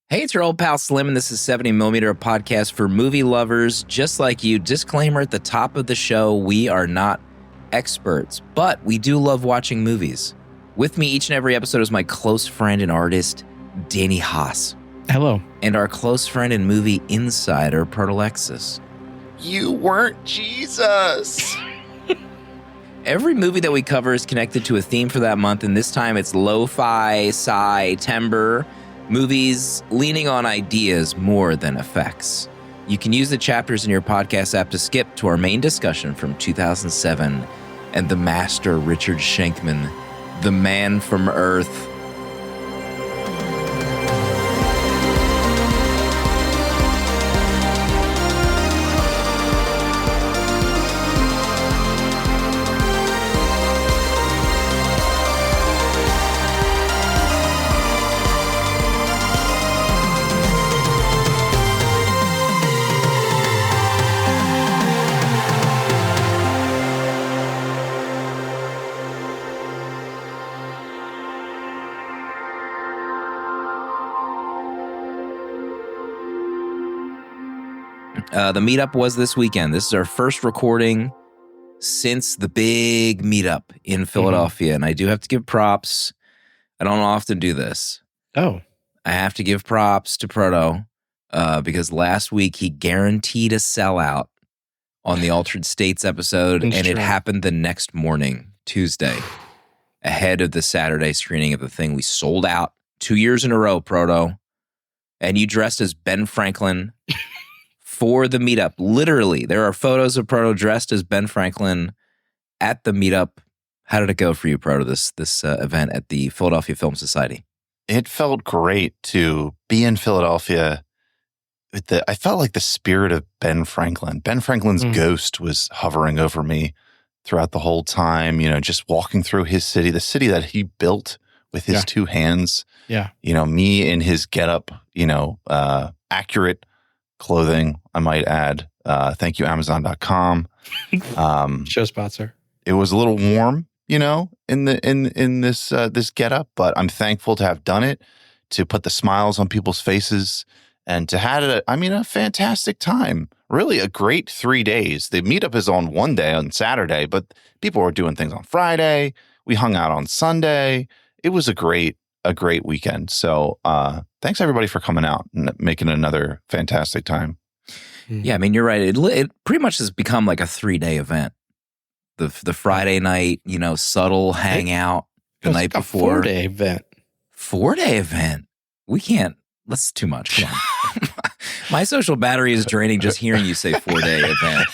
Hey, it's your old pal Slim, and this is 70mm, a podcast for movie lovers just like you. Disclaimer at the top of the show, we are not experts, but we do love watching movies. With me each and every episode is my close friend and artist, Danny Haas. Hello. And our close friend and movie insider, Proto. You weren't Jesus. Every movie that we cover is connected to a theme for that month, and this time it's lo-fi, SCI-TEMBER, movies leaning on ideas more than effects. You can use the chapters in your podcast app to skip to our main discussion from 2007 and the master Richard Shankman, the man from Earth. The meetup was this weekend. This is our first recording since the big meetup in Philadelphia. And I do have to give props. I don't often do this. Oh. I have to give props to Proto because last week he guaranteed a sellout on the Altered States episode. And it happened the next morning, Tuesday, ahead of the Saturday screening of the thing. We sold out 2 years in a row, Proto. And you dressed as Ben Franklin for the meetup. Literally, there are photos of Proto dressed as Ben Franklin at the meetup. How did it go for you, Proto, this event at the Philadelphia Film Society? It felt great to be in Philadelphia. I felt like the spirit of Ben Franklin. Ben Franklin's ghost was hovering over me throughout the whole time, just walking through his city, the city that he built with his two hands. Yeah. Me in his getup, accurate clothing, I might add. Thank you, Amazon.com. Show sponsor. It was a little warm, in this getup, but I'm thankful to have done it, to put the smiles on people's faces, and to have a fantastic time. Really a great 3 days. The meetup is on one day, on Saturday, but people were doing things on Friday. We hung out on Sunday. It was a great weekend. So thanks everybody for coming out and making another fantastic time. Yeah, you're right. It pretty much has become like a 3-day event. The Friday night, subtle hangout the night before. 4-day event. 4-day event. We can't. That's too much. Come on. My social battery is draining just hearing you say 4-day event.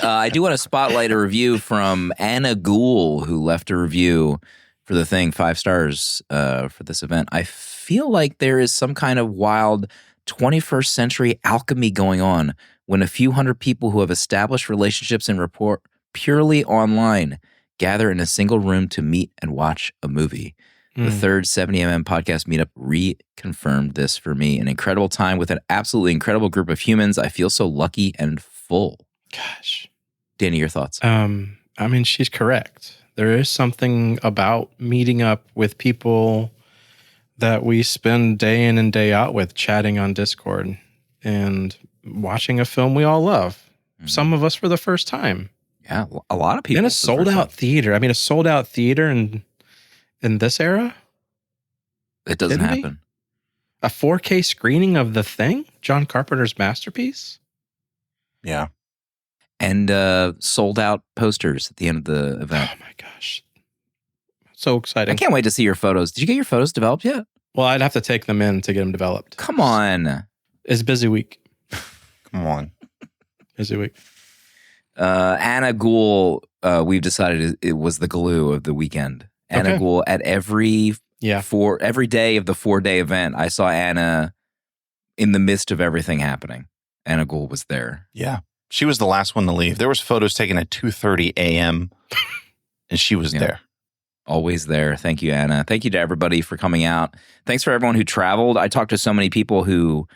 I do want to spotlight a review from Anna Gould, who left a review for the thing, 5 stars for this event. I feel like there is some kind of wild 21st century alchemy going on when a few hundred people who have established relationships and report purely online gather in a single room to meet and watch a movie. The third 70mm podcast meetup reconfirmed this for me. An incredible time with an absolutely incredible group of humans. I feel so lucky and full. Gosh. Danny, your thoughts? She's correct. There is something about meeting up with people that we spend day in and day out with, chatting on Discord and watching a film we all love. Some of us for the first time. Yeah, a lot of people. In a sold-out theater. A sold-out theater in this era? It doesn't happen. A 4K screening of The Thing? John Carpenter's masterpiece? Yeah. And sold out posters at the end of the event. Oh my gosh. So exciting. I can't wait to see your photos. Did you get your photos developed yet? Well, I'd have to take them in to get them developed. Come on. It's a busy week. Come on. Busy week. Anna Gould, we've decided it was the glue of the weekend. Anna Gould, at every day of the 4-day event, I saw Anna in the midst of everything happening. Anna Gould was there. Yeah. She was the last one to leave. There was photos taken at 2:30 a.m. and she was there. Always there. Thank you, Anna. Thank you to everybody for coming out. Thanks for everyone who traveled. I talked to so many people who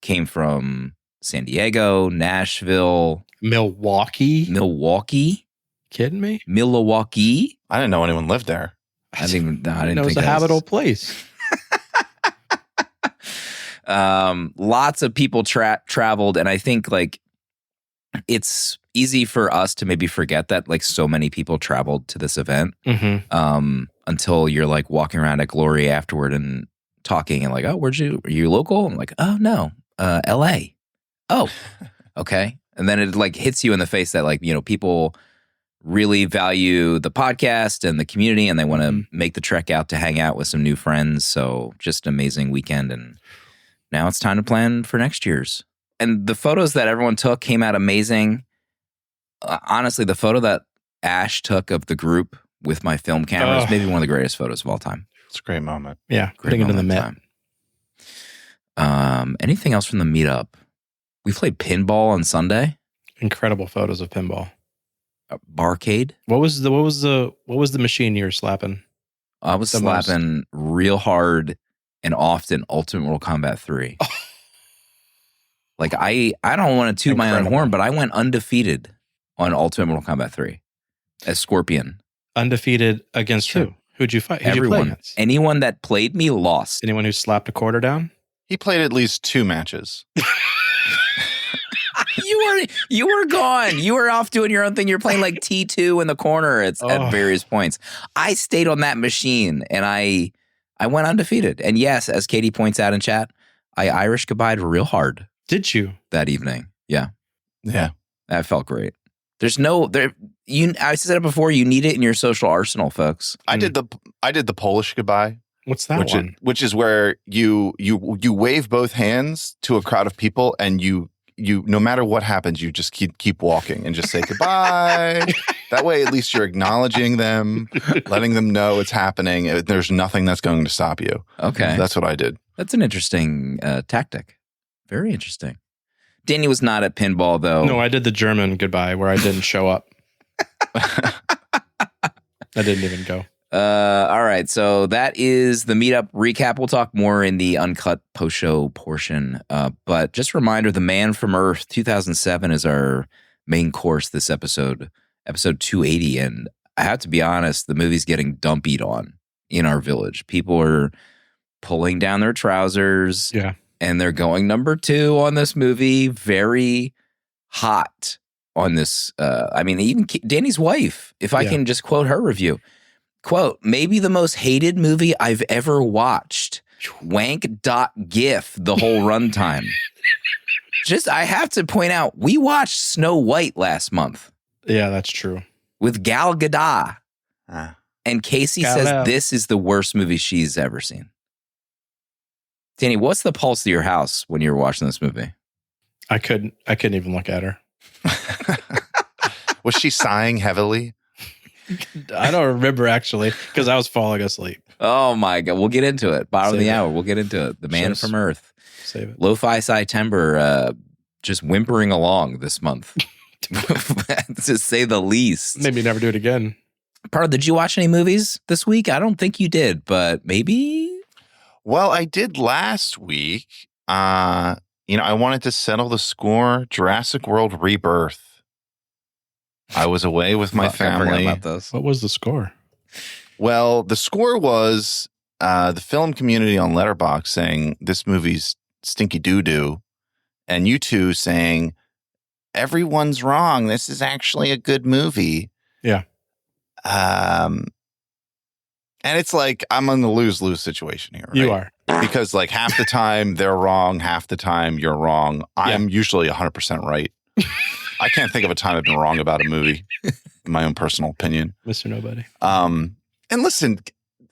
came from San Diego, Nashville, Milwaukee. Kidding me? Milwaukee? I didn't know anyone lived there. I didn't know it was a habitable place. Lots of people traveled, and I think like it's easy for us to maybe forget that like so many people traveled to this event until you're like walking around at Glory afterward and talking and like, oh, are you local? I'm like, oh no, LA. Oh, okay. And then it like hits you in the face that like, you know, people really value the podcast and the community and they want to make the trek out to hang out with some new friends. So just an amazing weekend. And now it's time to plan for next year's. And the photos that everyone took came out amazing. Honestly, the photo that Ash took of the group with my film camera is maybe one of the greatest photos of all time. It's a great moment. Yeah, putting it in the Met. Anything else from the meetup? We played pinball on Sunday. Incredible photos of pinball. Barcade. What was the machine you were slapping? I was slapping real hard and often Ultimate Mortal Kombat 3. Like I don't want to toot my own horn, but I went undefeated on Ultimate Mortal Kombat 3 as Scorpion. Undefeated against who? Who'd you fight? Who'd you play against? Anyone that played me lost. Anyone who slapped a quarter down? He played at least 2 matches. You were gone. You were off doing your own thing. You're playing like T2 in the corner at various points. I stayed on that machine and I went undefeated. And yes, as Katie points out in chat, I Irish goodbye'd real hard. Did you? That evening. Yeah. Yeah. That felt great. I said it before, you need it in your social arsenal, folks. I did the Polish goodbye. What's that one? Which is where you wave both hands to a crowd of people and you no matter what happens, you just keep walking and just say goodbye. That way, at least you're acknowledging them, letting them know it's happening. There's nothing that's going to stop you. Okay. That's what I did. That's an interesting tactic. Very interesting. Danny was not at pinball, though. No, I did the German goodbye where I didn't show up. I didn't even go. All right, so that is the meetup recap. We'll talk more in the uncut post-show portion. But just a reminder, The Man from Earth 2007 is our main course this episode 280. And I have to be honest, the movie's getting dumpied on in our village. People are pulling down their trousers. Yeah. And they're going number 2 on this movie. Very hot on this. I mean, even Danny's wife, if I can just quote her review. Quote, maybe the most hated movie I've ever watched. Wank.gif the whole runtime. I have to point out, we watched Snow White last month. Yeah, that's true. With Gal Gadot. And Casey says this is the worst movie she's ever seen. Danny, what's the pulse of your house when you were watching this movie? I couldn't even look at her. Was she sighing heavily? I don't remember actually because I was falling asleep. Oh my God. We'll get into it. Bottom of the hour. We'll get into it. The Man from Earth. Save it. Lo-Fi SCI-TEMBER just whimpering along this month. To say the least. Maybe never do it again. Proto, did you watch any movies this week? I don't think you did, but maybe... Well, I did last week. I wanted to settle the score. Jurassic World Rebirth. I was away with my family. I forgot about this. What was the score? Well, the score was the film community on Letterboxd saying this movie's stinky doo-doo, and you two saying everyone's wrong. This is actually a good movie. Yeah. And it's like I'm in the lose-lose situation here. Right? You are. Because like half the time they're wrong, half the time you're wrong. I'm usually 100% right. I can't think of a time I've been wrong about a movie, in my own personal opinion. Mr. Nobody. And listen,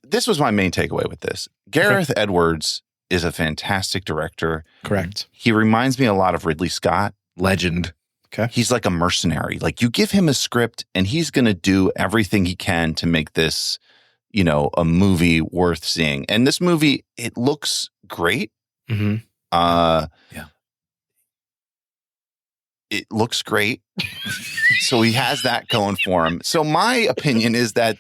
this was my main takeaway with this. Gareth Edwards is a fantastic director. Correct. He reminds me a lot of Ridley Scott. Legend. Okay. He's like a mercenary. Like you give him a script and he's going to do everything he can to make this, a movie worth seeing. And this movie, it looks great. Mm-hmm. It looks great. So he has that going for him. So my opinion is that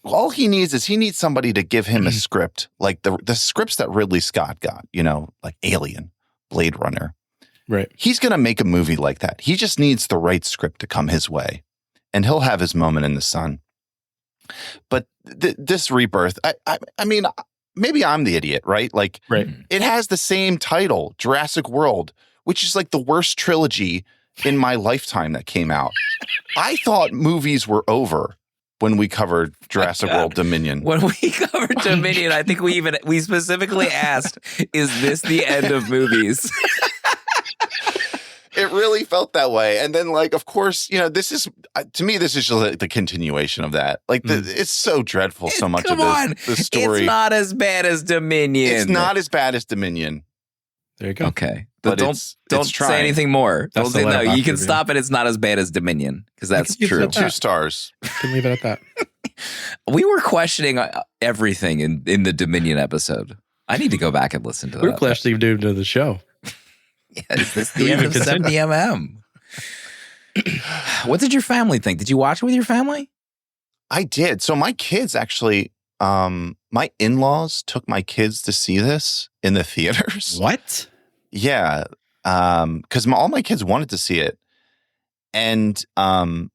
all he needs somebody to give him a script, like the scripts that Ridley Scott got, like Alien, Blade Runner. Right. He's going to make a movie like that. He just needs the right script to come his way, and he'll have his moment in the sun. But this Rebirth, I mean, maybe I'm the idiot, right? Like, Right. it has the same title, Jurassic World, which is like the worst trilogy in my lifetime that came out. I thought movies were over when we covered Jurassic World Dominion. When we covered Dominion, I think we specifically asked, is this the end of movies? It really felt that way. And then, like, of course, this is, to me, this is just like the continuation of that. Like, it's so dreadful, so much of this story. It's not as bad as Dominion. It's not as bad as Dominion. There you go. Okay. But don't it's say anything more. That's Don't say the no. You can review. stop it. It's not as bad as Dominion because that's use true. that. 2 stars. Can leave it at that. We were questioning everything in the Dominion episode. I need to go back and listen to that. We're questioning due to the show. Yeah, is this Do the we end even of 70 mm? What did your family think? Did you watch it with your family? I did. So my kids actually, my in-laws took my kids to see this in the theaters. What? Yeah. Because all my kids wanted to see it. And then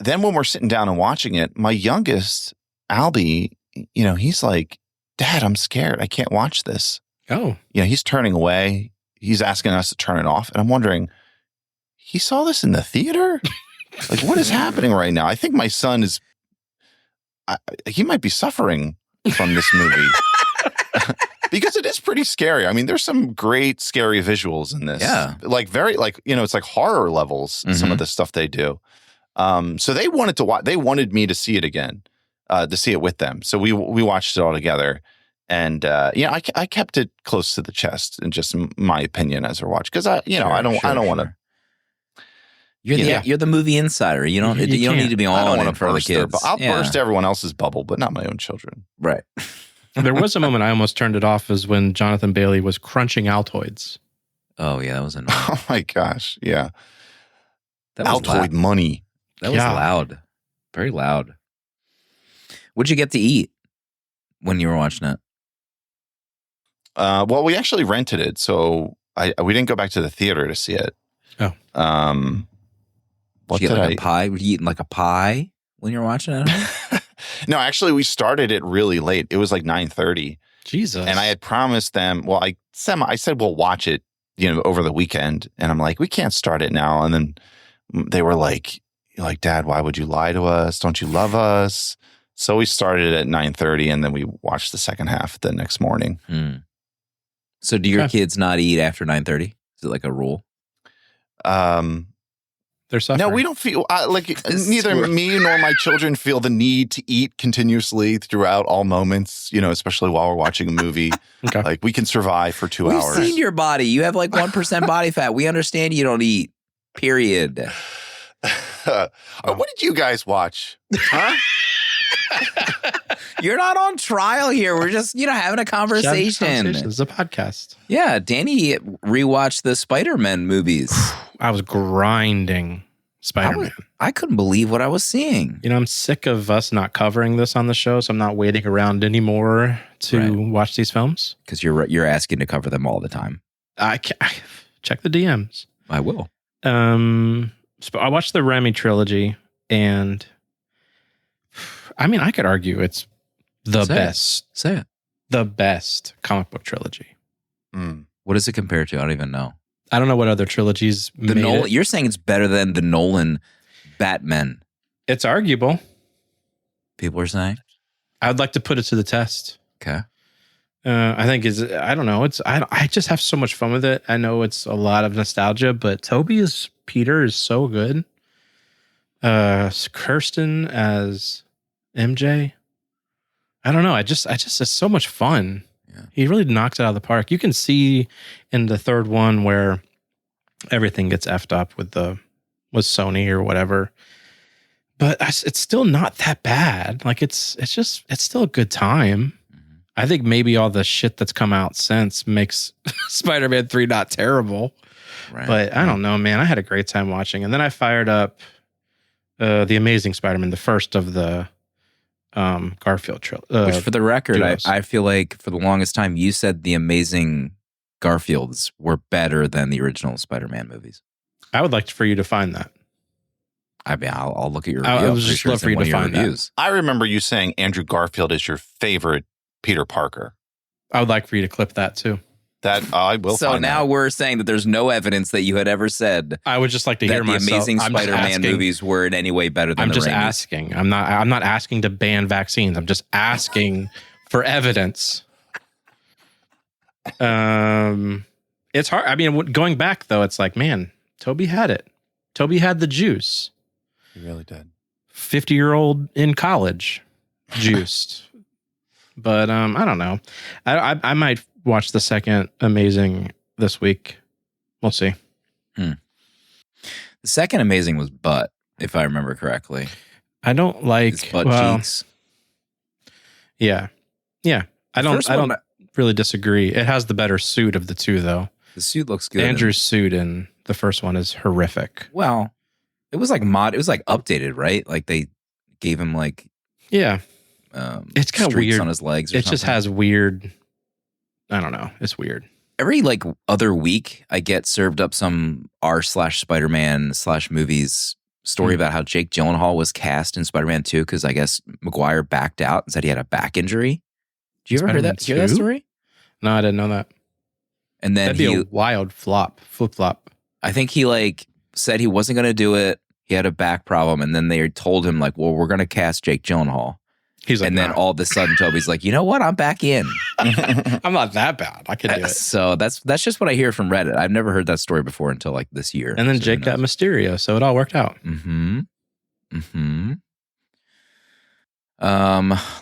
when we're sitting down and watching it, my youngest, Albie, he's like, Dad, I'm scared. I can't watch this. Oh. He's turning away. He's asking us to turn it off. And I'm wondering, he saw this in the theater? Like, what is happening right now? I think my son he might be suffering from this movie. Because it is pretty scary. I mean, there's some great scary visuals in this. Yeah. Like it's like horror levels, some of the stuff they do. So they wanted to watch, they wanted me to see it again, to see it with them. So we watched it all together. And, I kept it close to the chest in just my opinion as I watched. Cause I don't want to. You're the movie insider. You don't need to be I all don't in want for to the burst kids. but I'll burst everyone else's bubble, but not my own children. Right. There was a moment I almost turned it off is when Jonathan Bailey was crunching Altoids. Oh yeah, that was annoying. Oh my gosh. Yeah. That was Altoid loud. money. That was loud. Very loud. What'd you get to eat when you were watching it? Well, we actually rented it, so we didn't go back to the theater to see it. Oh. What did you get did like a pie? Were you eating like a pie when you were watching it? No, actually, we started it really late. It was like 9:30. Jesus. And I had promised them, well, I said, we'll watch it, over the weekend. And I'm like, we can't start it now. And then they were like, Dad, why would you lie to us? Don't you love us? So we started at 9:30 and then we watched the second half the next morning. So do your kids not eat after 9:30? Is it like a rule? They're suffering. No, we don't feel neither me nor my children feel the need to eat continuously throughout all moments, especially while we're watching a movie. Okay. Like we can survive for 2 hours. We've seen your body. You have like 1% body fat. We understand you don't eat. Period. What did you guys watch? Huh? You're not on trial here. We're just, having a conversation. This is a podcast. Yeah, Danny rewatched the Spider-Man movies. I was grinding Spider-Man. I couldn't believe what I was seeing. I'm sick of us not covering this on the show, so I'm not waiting around anymore to watch these films. Because you're asking to cover them all the time. I check the DMs. I will. I watched the Raimi trilogy, and I could argue it's the best. Say it. The best comic book trilogy. What does it compare to? I don't even know. I don't know what other trilogies made it. You're saying it's better than the Nolan Batman. It's arguable. People are saying. I'd like to put it to the test. Okay. I think I don't know. I just have so much fun with it. I know it's a lot of nostalgia, but Toby as Peter is so good. Kirsten as MJ. I don't know. It's so much fun. Yeah. He really knocks it out of the park. You can see in the third one where everything gets effed up with Sony or whatever. But it's still not that bad. Like it's still a good time. Mm-hmm. I think maybe all the shit that's come out since makes Spider-Man 3 not terrible. Right. But I don't know, man. I had a great time watching. And then I fired up The Amazing Spider-Man, the first of the Garfield trilogy. Which, for the record, I feel like for the longest time you said the Amazing Garfields were better than the original Spider-Man movies. I would like for you to find that. I mean, I'll look at your review. I would just love for you to find that. I remember you saying Andrew Garfield is your favorite Peter Parker. I would like for you to clip that too. That I will. So find now that. we're saying that there's no evidence that you had ever said I would just like to that hear the myself. Amazing I'm just Spider-Man asking- movies were in any way better than I'm the just Raimi's. asking. I'm not asking to ban vaccines. I'm just asking for evidence. It's hard. I mean, going back though, it's like, man, Toby had it. Toby had the juice. He really did. 50-year-old in college juiced. But I don't know. I might watch the second Amazing this week. We'll see. The second Amazing was Butt, if I remember correctly. I don't like It's Butt cheeks. Yeah. I don't really disagree. It has the better suit of the two, though. The suit looks good. Andrew's suit in the first one is horrific. Well, it was like it was like updated, right? Like they gave him like Yeah. It's kind of streaks weird on his legs. It just has weird. I don't know. It's weird. Every like other week, I get served up some r/Spider-Man/movies story about how Jake Gyllenhaal was cast in Spider-Man 2 because I guess Maguire backed out and said he had a back injury. Did you ever hear that story? No, I didn't know that. And then That'd be a wild flip flop. I think he like said he wasn't going to do it. He had a back problem, and then they told him like, "Well, we're going to cast Jake Gyllenhaal." He's like, and then all of a sudden, Toby's like, "You know what? I'm back in." I'm not that bad. I can do it. So that's just what I hear from Reddit. I've never heard that story before until like this year. And then Jake got Mysterio, so it all worked out.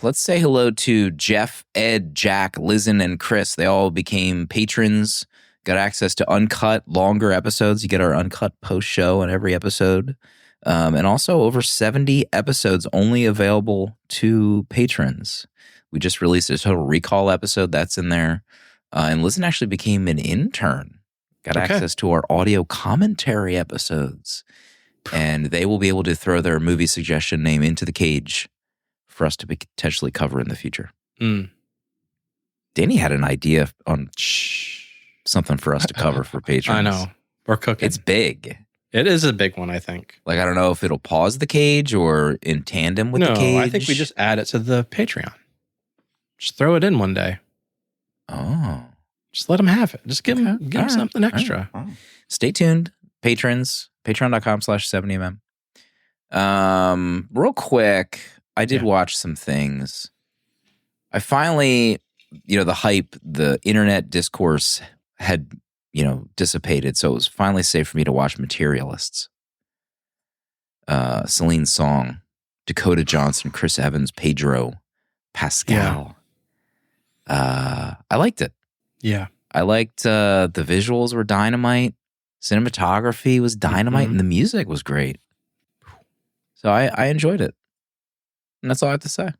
Let's say hello to Jeff, Ed, Jack, Lizen, and Chris. They all became patrons, got access to uncut, longer episodes. You get our uncut post show on every episode. And also over 70 episodes only available to patrons. We just released a Total Recall episode that's in there. And Lizen actually became an intern, got access to our audio commentary episodes. And they will be able to throw their movie suggestion name into the cage for us to potentially cover in the future. Danny had an idea on something for us to cover for patrons. I know. We're cooking. It's big. It is a big one, I think. Like, I don't know if it'll pause the cage or in tandem with the cage. No, I think we just add it to the Patreon. Just throw it in one day. Oh. Just let them have it. Just give them something extra. Right. Stay tuned, patrons. Patreon.com/70mm. Real quick, I did watch some things. I finally, the hype, the internet discourse had, dissipated. So it was finally safe for me to watch Materialists. Celine Song, Dakota Johnson, Chris Evans, Pedro Pascal. I liked it. Yeah. I liked the visuals were dynamite. Cinematography was dynamite, and the music was great. So I enjoyed it. And that's all I have to say.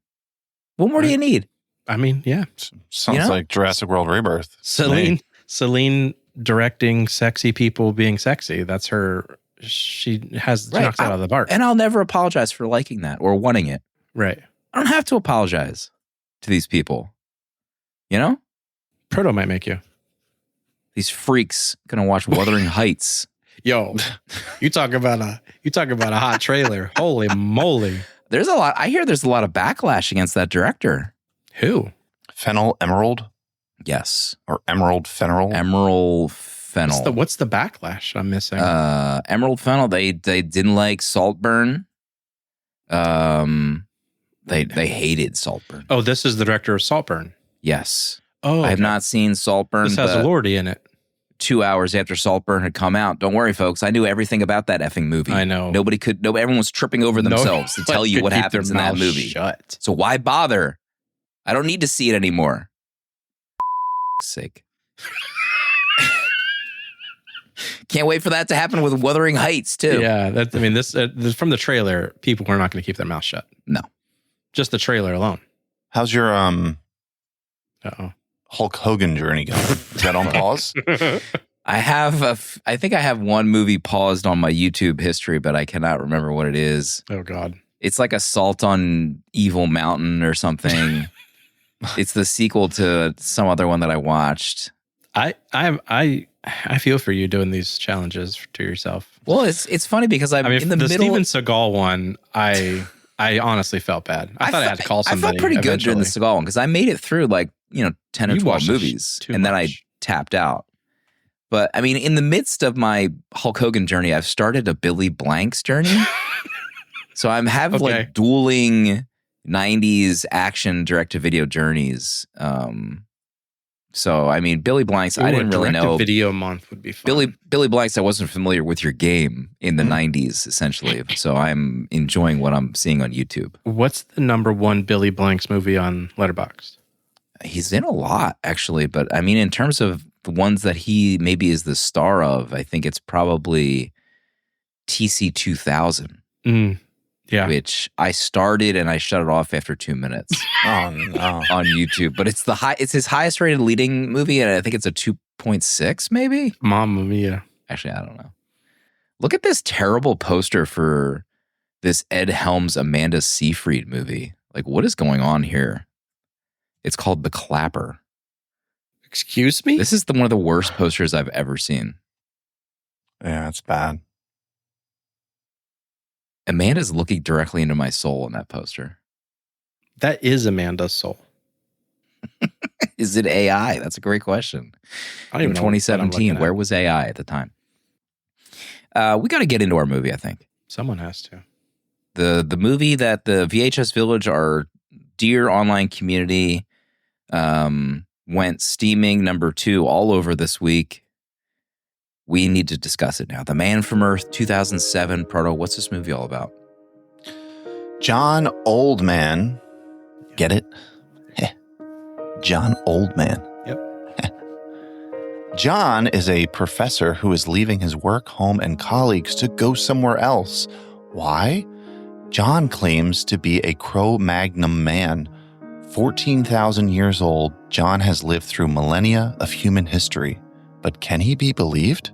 What more do you need? I mean, yeah. Sounds like Jurassic World Rebirth. Celine directing sexy people being sexy. That's her. She knocks it out of the park. And I'll never apologize for liking that or wanting it. Right. I don't have to apologize to these people. Proto might make you. These freaks gonna watch Wuthering Heights. Yo, you talk about a hot trailer. Holy moly. There's a lot. I hear there's a lot of backlash against that director. Who? Fennel Emerald? Yes. Or Emerald Fennel? Emerald Fennel. What's the backlash I'm missing? Emerald Fennel. They didn't like Saltburn. They hated Saltburn. Oh, this is the director of Saltburn. Yes. Oh, I have not seen Saltburn. This has Lordy in it. 2 hours after Saltburn had come out. Don't worry, folks. I knew everything about that effing movie. I know. Everyone was tripping over themselves to tell you what happens in that movie. Shut. So why bother? I don't need to see it anymore. Sake. Can't wait for that to happen with Wuthering Heights too. Yeah, this from the trailer, people are not going to keep their mouth shut. No. Just the trailer alone. How's your Uh-oh. Hulk Hogan journey going? Is that on pause? I think I have one movie paused on my YouTube history, but I cannot remember what it is. Oh God. It's like Assault on Evil Mountain or something. It's the sequel to some other one that I watched. I feel for you doing these challenges to yourself. Well, it's funny because I'm in the the middle. Steven Seagal one, I I honestly felt bad. I thought I had to call somebody. I felt pretty good during the Seagal one because I made it through like 10 or You 12 watched movies, too and then I much. tapped out. But I mean, in the midst of my Hulk Hogan journey, I've started a Billy Blanks journey. So I'm having Okay. like dueling 90s action direct-to-video journeys. So I mean, Billy Blanks, I didn't really know. Video month would be fun. Billy Blanks, I wasn't familiar with your game in the 90s, essentially. So I'm enjoying what I'm seeing on YouTube. What's the number one Billy Blanks movie on Letterboxd? He's in a lot, actually. But I mean, in terms of the ones that he maybe is the star of, I think it's probably TC 2000. Yeah. Which I started and I shut it off after 2 minutes. Oh no. On YouTube. But it's his highest rated leading movie, and I think it's a 2.6 maybe. Mamma Mia. Actually, I don't know. Look at this terrible poster for this Ed Helms Amanda Seyfried movie. Like, what is going on here? It's called The Clapper. Excuse me? This is one of the worst posters I've ever seen. Yeah, it's bad. Amanda's looking directly into my soul in that poster. That is Amanda's soul. Is it AI? That's a great question. I don't even In know what I'm 2017, looking where at. was AI at the time? We got to get into our movie, I think. Someone has to. The movie that the VHS Village, our dear online community, went steaming number 2 all over this week. We need to discuss it now. The Man from Earth, 2007. Proto, what's this movie all about? John Oldman. Get it? John Oldman. Yep. John is a professor who is leaving his work, home, and colleagues to go somewhere else. Why? John claims to be a Cro-Magnon man. 14,000 years old, John has lived through millennia of human history. But can he be believed?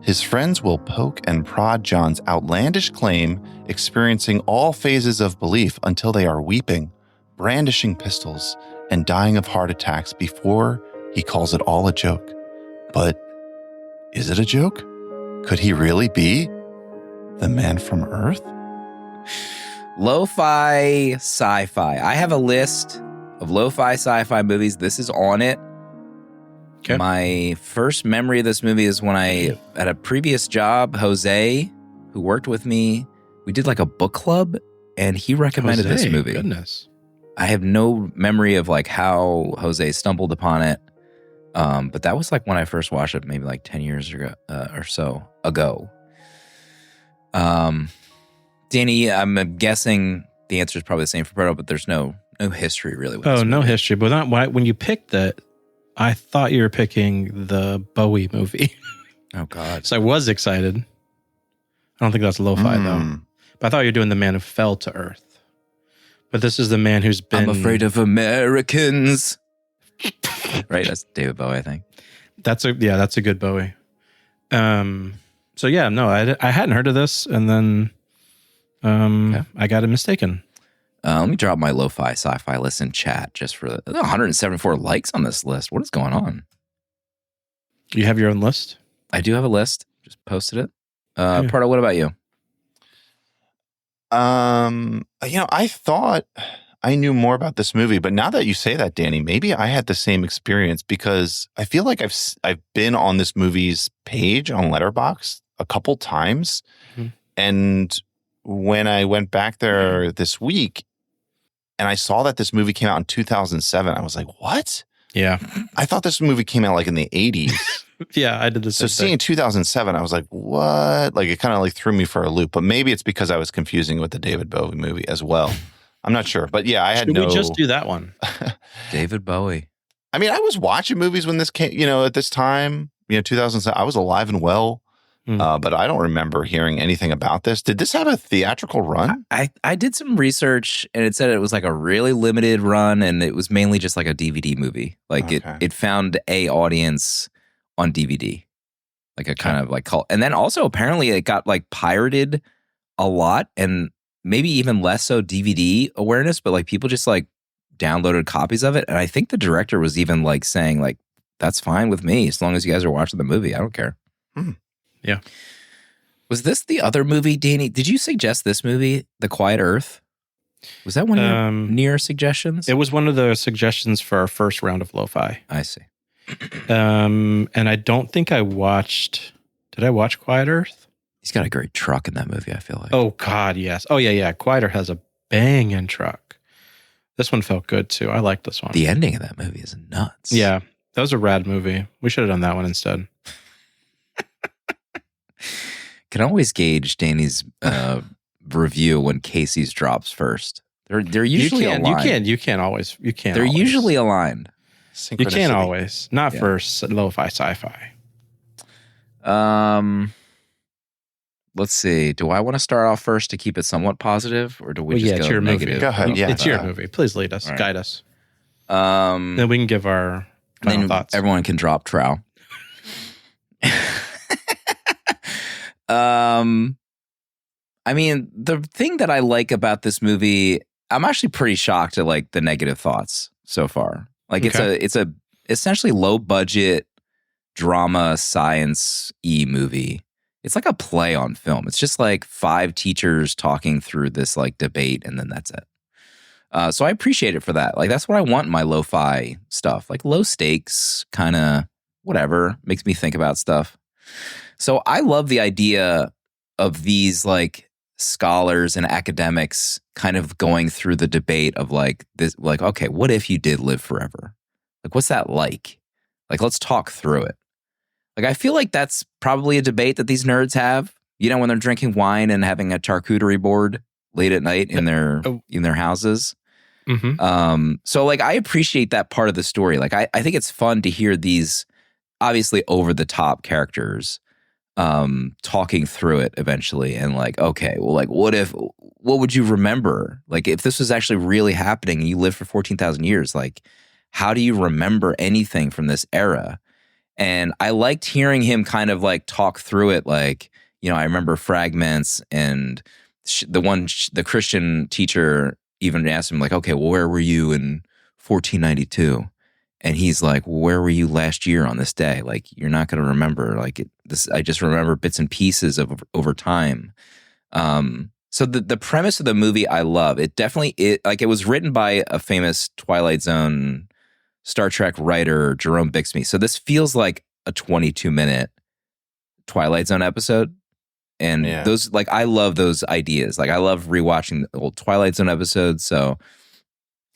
His friends will poke and prod John's outlandish claim, experiencing all phases of belief until they are weeping, brandishing pistols, and dying of heart attacks before he calls it all a joke. But is it a joke? Could he really be the Man from Earth? Lo-fi sci-fi. I have a list of lo-fi sci-fi movies. This is on it. Okay. My first memory of this movie is when I, at a previous job, Jose, who worked with me, we did like a book club, and he recommended this Jose, movie. Goodness. I have no memory of like how Jose stumbled upon it, but that was like when I first watched it, maybe like 10 years ago or so ago. Danny, I'm guessing the answer is probably the same for Proto, but there's no history really with this No movie. history. But when you picked it, I thought you were picking the Bowie movie. Oh, God. So I was excited. I don't think that's lo-fi, though. But I thought you were doing the man who fell to earth. But this is the man who's been... I'm afraid of Americans. Right? That's David Bowie, I think. That's a good Bowie. So yeah, no, I hadn't heard of this, and then I got it mistaken. Let me drop my lo-fi sci-fi list in chat just for 174 likes on this list. What is going on? You have your own list? I do have a list. Just posted it. Proto, what about you? I thought I knew more about this movie, but now that you say that, Danny, maybe I had the same experience because I feel like I've been on this movie's page on Letterboxd a couple times, and when I went back there this week and I saw that this movie came out in 2007, I was like, "What?" Yeah, I thought this movie came out like in the 80s. yeah, I did the So same seeing 2007, I was like, "What?" Like it kind of like threw me for a loop. But maybe it's because I was confusing with the David Bowie movie as well. I'm not sure, but yeah, I had Should we just do that one? David Bowie. I mean, I was watching movies when this came, at this time, 2007. I was alive and well, but I don't remember hearing anything about this. Did this have a theatrical run? I did some research, and it said it was like a really limited run, and it was mainly just like a DVD movie. Like Okay. it found a audience on DVD, like a kind of like cult. And then also apparently it got like pirated a lot, and maybe even less so DVD awareness, but like people just like downloaded copies of it. And I think the director was even like saying like, that's fine with me as long as you guys are watching the movie. I don't care. Yeah. Was this the other movie, Danny? Did you suggest this movie, The Quiet Earth? Was that one of your near suggestions? It was one of the suggestions for our first round of lo-fi. I see. And I don't think I watched. Did I watch Quiet Earth? He's got a great truck in that movie, I feel like. Oh, God, yes. Oh, yeah. Quiet Earth has a banging truck. This one felt good, too. I like this one. The ending of that movie is nuts. Yeah, that was a rad movie. We should have done that one instead. Can always gauge Danny's review when Casey's drops first. They're usually aligned. You can't always. They're usually aligned. You can't always. Not for lo-fi sci-fi. Let's see. Do I want to start off first to keep it somewhat positive, or do we just go your negative? Movie. Go ahead. Yeah, it's your movie. Please lead us, right. guide us. Then we can give our final thoughts. Everyone can drop trow. I mean, the thing that I like about this movie, I'm actually pretty shocked at like the negative thoughts so far. Like it's a essentially low budget drama science-y movie. It's like a play on film. It's just like 5 teachers talking through this like debate, and then that's it. So I appreciate it for that. Like that's what I want in my lo-fi stuff. Like low stakes, kind of whatever, makes me think about stuff. So I love the idea of these like scholars and academics kind of going through the debate of like this, like, okay, what if you did live forever? Like, what's that like? Like, let's talk through it. Like, I feel like that's probably a debate that these nerds have, you know, when they're drinking wine and having a charcuterie board late at night in their houses. Mm-hmm. So like, I appreciate that part of the story. Like, I think it's fun to hear these obviously over the top characters talking through it eventually. And like, okay, well, like, what would you remember? Like, if this was actually really happening and you lived for 14,000 years, like, how do you remember anything from this era? And I liked hearing him kind of like talk through it. Like, you know, I remember fragments, and the Christian teacher even asked him like, okay, well, where were you in 1492? And he's like, well, where were you last year on this day? Like, you're not going to remember this. I just remember bits and pieces of over time. So the premise of the movie, I love it. Definitely, it was written by a famous Twilight Zone Star Trek writer, Jerome Bixby. So this feels like a 22-minute Twilight Zone episode. And those, like, I love those ideas. Like, I love rewatching the old Twilight Zone episodes. So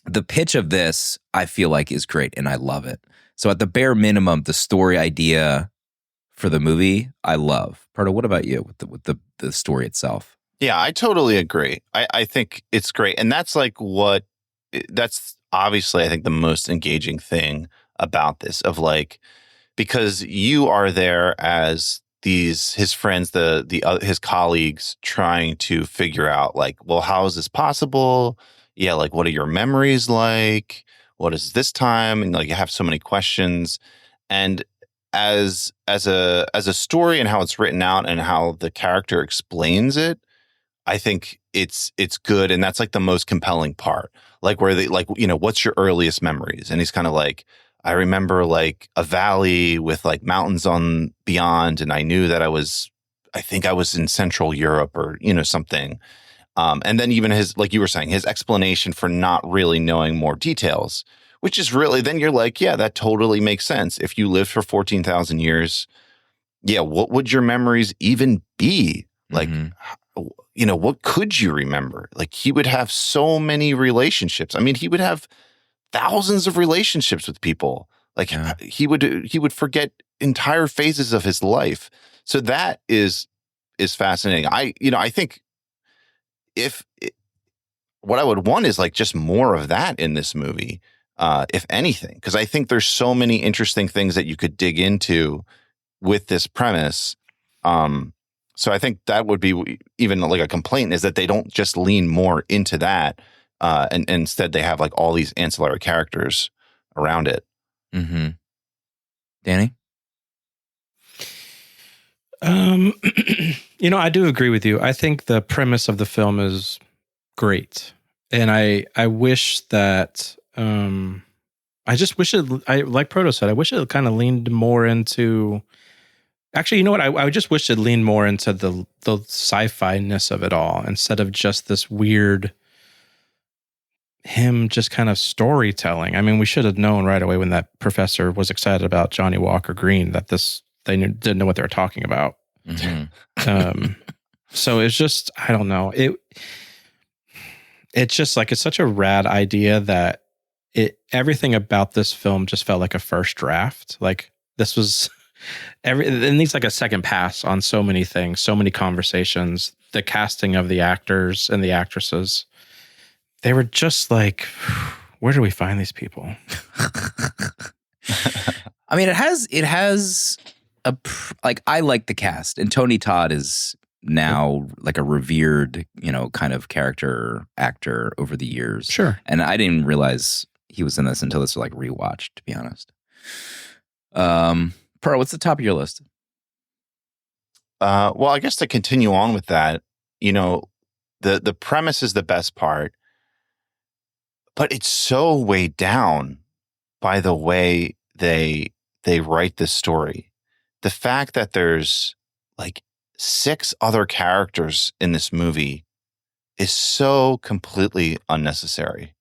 the pitch of this, I feel like, is great, and I love it. So at the bare minimum, the story idea for the movie, I love. Proto, what about you with the story itself? Yeah, I totally agree. I think it's great. And that's that's obviously, I think, the most engaging thing about this, of like, because you are there as his friends, his colleagues, trying to figure out like, well, how is this possible? Yeah, like, what are your memories like? What is this time? And like, you have so many questions. And as a story and how it's written out and how the character explains it, I think it's good. And that's like the most compelling part. Like, where they like, you know, what's your earliest memories? And he's kind of like, I remember like a valley with like mountains on beyond, and I knew that I think I was in Central Europe, or, you know, something. And then even his, like you were saying, his explanation for not really knowing more details, which is really, then you're like, yeah, that totally makes sense. If you lived for 14,000 years, yeah, what would your memories even be? Like, you know, what could you remember? Like, he would have so many relationships. I mean, he would have thousands of relationships with people. Like, he would forget entire phases of his life. So that is fascinating. I think what I would want is like just more of that in this movie, if anything, because I think there's so many interesting things that you could dig into with this premise. So I think that would be even like a complaint, is that they don't just lean more into that, and instead they have like all these ancillary characters around it. Mm-hmm. Danny? You know, I do agree with you. I think the premise of the film is great. And I wish that, I just wish like Proto said, I wish it kind of leaned more into, actually, you know what? I just wish it leaned more into the sci-fi-ness of it all, instead of just this weird him just kind of storytelling. I mean, we should have known right away when that professor was excited about Johnny Walker Green that didn't know what they were talking about. Mm-hmm. So it's just, I don't know. It's just like, it's such a rad idea that everything about this film just felt like a first draft. Like this was it needs like a second pass on so many things, so many conversations, the casting of the actors and the actresses. They were just like, where do we find these people? I mean, it has like, I like the cast, and Tony Todd is now like a revered, kind of character actor over the years. Sure. And I didn't realize he was in this until this was like rewatched, to be honest. Pro, what's the top of your list? Well, I guess to continue on with that, the premise is the best part, but it's so weighed down by the way they write this story. The fact that there's like 6 other characters in this movie is so completely unnecessary.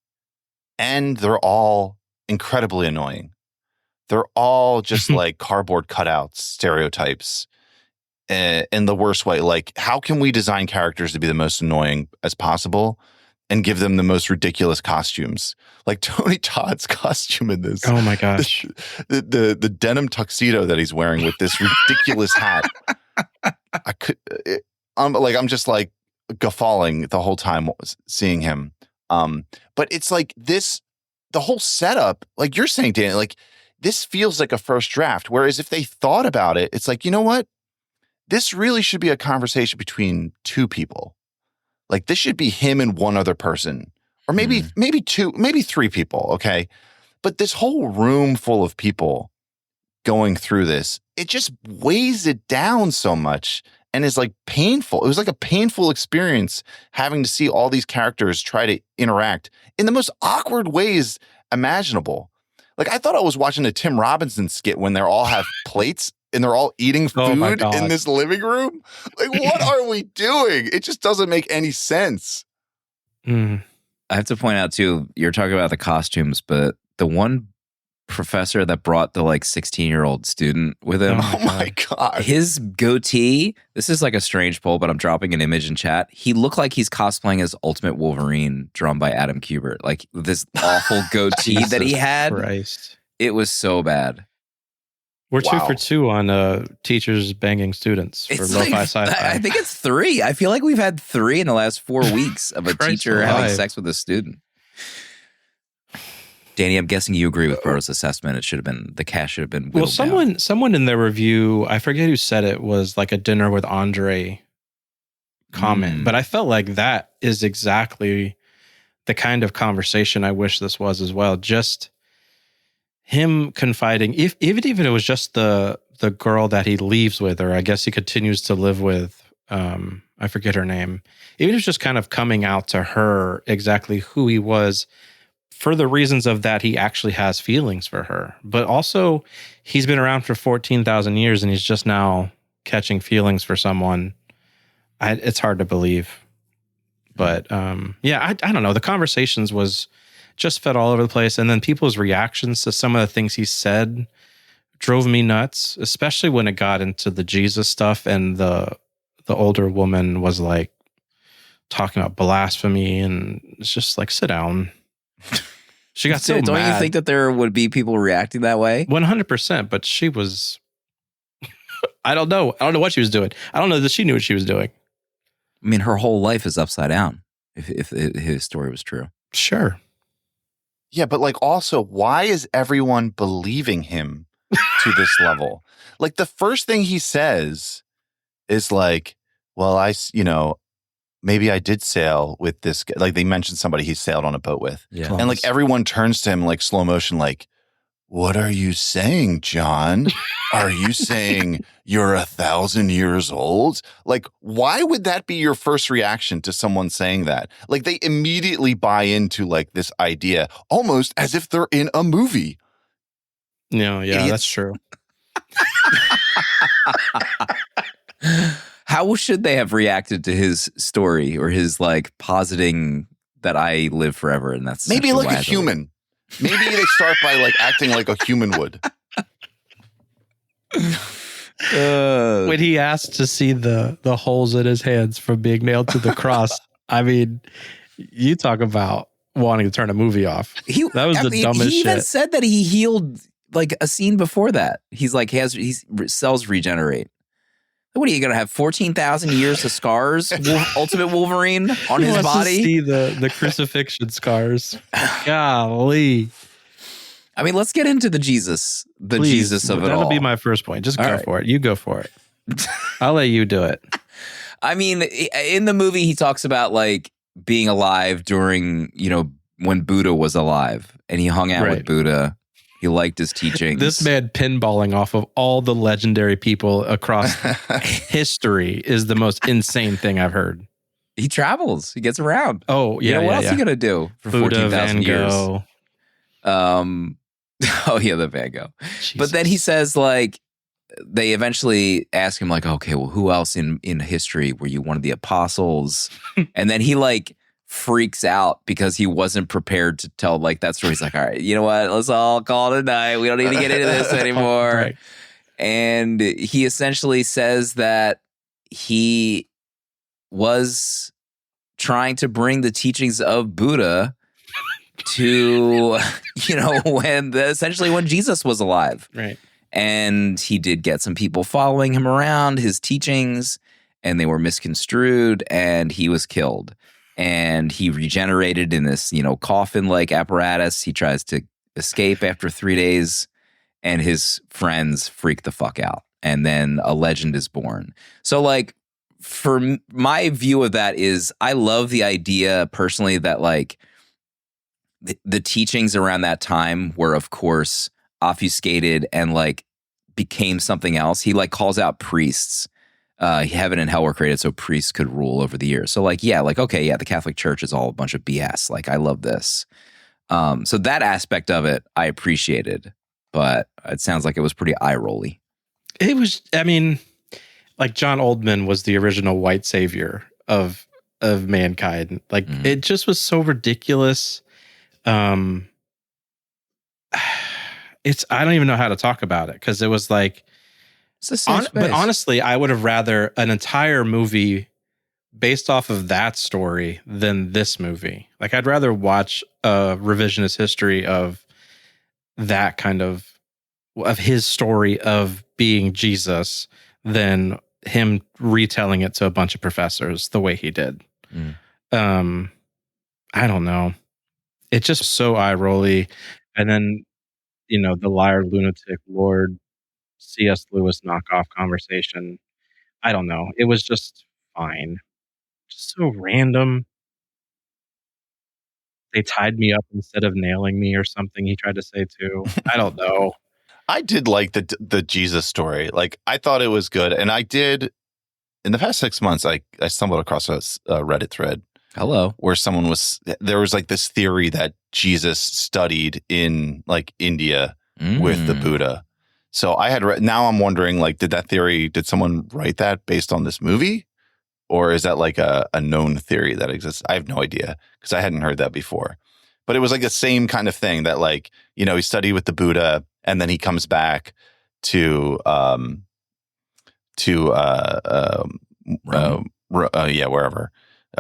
And they're all incredibly annoying. They're all just like cardboard cutouts, stereotypes, in the worst way. Like, how can we design characters to be the most annoying as possible and give them the most ridiculous costumes? Like Tony Todd's costume in this. Oh my gosh. The denim tuxedo that he's wearing with this ridiculous hat. I'm just like guffawing the whole time seeing him. But it's like this, the whole setup, like you're saying, Danny, like this feels like a first draft. Whereas if they thought about it, it's like, you know what? This really should be a conversation between 2 people. Like this should be him and one other person, or maybe 2, maybe 3 people. Okay. But this whole room full of people going through this, it just weighs it down so much and is like painful. It was like a painful experience having to see all these characters try to interact in the most awkward ways imaginable. Like I thought I was watching a Tim Robinson skit when they all have plates and they're all eating food in this living room. Like, what are we doing? It just doesn't make any sense. I have to point out too, you're talking about the costumes, but the one professor that brought the like 16-year-old student with him. Oh my God. His goatee, this is like a strange poll, but I'm dropping an image in chat. He looked like he's cosplaying as Ultimate Wolverine, drawn by Adam Kubert. Like this awful goatee that he had. Christ. It was so bad. We're 2 for 2 on teachers banging students for lo-fi like, sci-fi. I think it's 3. I feel like we've had 3 in the last 4 weeks of a teacher having sex with a student. Danny, I'm guessing you agree with Proto's assessment. It should have been, the cast should have been whittled down. Someone in their review, I forget who said it, was like a dinner with Andre comment, but I felt like that is exactly the kind of conversation I wish this was as well. Just him confiding, even if it was just the girl that he leaves with, or I guess he continues to live with, I forget her name. Even if it's just kind of coming out to her exactly who he was, for the reasons of that he actually has feelings for her. But also, he's been around for 14,000 years and he's just now catching feelings for someone. It's hard to believe. But I don't know. The conversations was just fed all over the place. And then people's reactions to some of the things he said drove me nuts, especially when it got into the Jesus stuff and the older woman was like talking about blasphemy, and it's just like, sit down. She got so Don't mad. you think that there would be people reacting that way? 100%, but she was I don't know what she was doing. I don't know that she knew what she was doing. I mean, her whole life is upside down if his story was true. Sure. Yeah, but like also, why is everyone believing him to this level? Like the first thing he says is like, well, maybe I did sail with this guy. Like they mentioned somebody he sailed on a boat with. Yeah. And like everyone turns to him like slow motion, like, what are you saying, John? Are you saying you're 1,000 years old? Like, why would that be your first reaction to someone saying that? Like they immediately buy into like this idea, almost as if they're in a movie. No, yeah, Idiots. that's true. How should they have reacted to his story or his like positing that I live forever, and that's Maybe essentially like why I a had to leave. human. Maybe they start by like acting like a human would. When he asked to see the holes in his hands from being nailed to the cross, I mean, you talk about wanting to turn a movie off. That was the dumbest He even shit. said that he healed like a scene before that. He's like, his cells regenerate. What are you gonna have 14,000 years of scars? Ultimate Wolverine on He his wants body. to see the crucifixion scars. Golly. I mean, let's get into the Jesus of it all. That'll be my first point. Just go for it. You go for it. I'll let you do it. I mean, in the movie, he talks about like being alive during, when Buddha was alive, and he hung out with Buddha. He liked his teachings. This man pinballing off of all the legendary people across history is the most insane thing I've heard. He travels. He gets around. Oh, yeah. What else are you going to do for 14,000 years? Oh, yeah, the Van Gogh. Jesus. But then he says, like, they eventually ask him, like, okay, well, who else in history were you one of the apostles? And then he, like, freaks out because he wasn't prepared to tell like that story. He's like, all right, you know what? Let's all call it a night. We don't need to get into this anymore. Right. And he essentially says that he was trying to bring the teachings of Buddha to, when Jesus was alive. Right. And he did get some people following him around, his teachings, and they were misconstrued, and he was killed. And he regenerated in this, coffin-like apparatus. He tries to escape after 3 days, and his friends freak the fuck out. And then a legend is born. So, like, for my view of that is I love the idea personally that, like, the teachings around that time were, of course, obfuscated and, like, became something else. He, like, calls out priests. Heaven and hell were created so priests could rule over the years. So like, yeah, like, okay, yeah, the Catholic Church is all a bunch of BS. Like, I love this. So that aspect of it, I appreciated, but it sounds like it was pretty eye-rolly. It was, I mean, like John Oldman was the original white savior of mankind. Like, it just was so ridiculous. I don't even know how to talk about it because it was like, but honestly, I would have rather an entire movie based off of that story than this movie. Like, I'd rather watch a revisionist history of that kind of his story of being Jesus than him retelling it to a bunch of professors the way he did. I don't know. It's just so eye-rolly. And then, the liar, lunatic, Lord C.S. Lewis knockoff conversation. I don't know. It was just fine. Just so random. They tied me up instead of nailing me or something he tried to say too. I don't know. I did like the Jesus story. Like, I thought it was good. And I did, in the past 6 months, I stumbled across a Reddit thread. Hello. Where there was like this theory that Jesus studied in like India with the Buddha. So I had now I'm wondering, like, did someone write that based on this movie? Or is that like a known theory that exists? I have no idea because I hadn't heard that before. But it was like the same kind of thing that, like, he studied with the Buddha and then he comes back to wherever,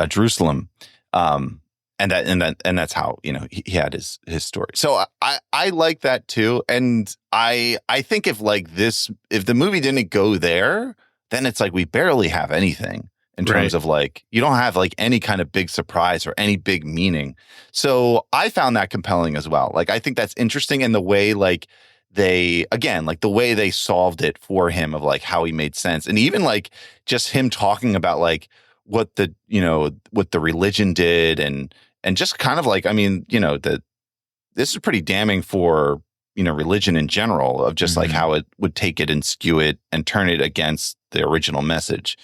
Jerusalem. And that's how, he had his story. So I like that too. And I think if the movie didn't go there, then it's like we barely have anything in terms of like, you don't have like any kind of big surprise or any big meaning. So I found that compelling as well. Like, I think that's interesting in the way, like, the way they solved it for him of like how he made sense. And even like just him talking about like what the religion did and just kind of like, I mean, this is pretty damning for, religion in general of just like how it would take it and skew it and turn it against the original message.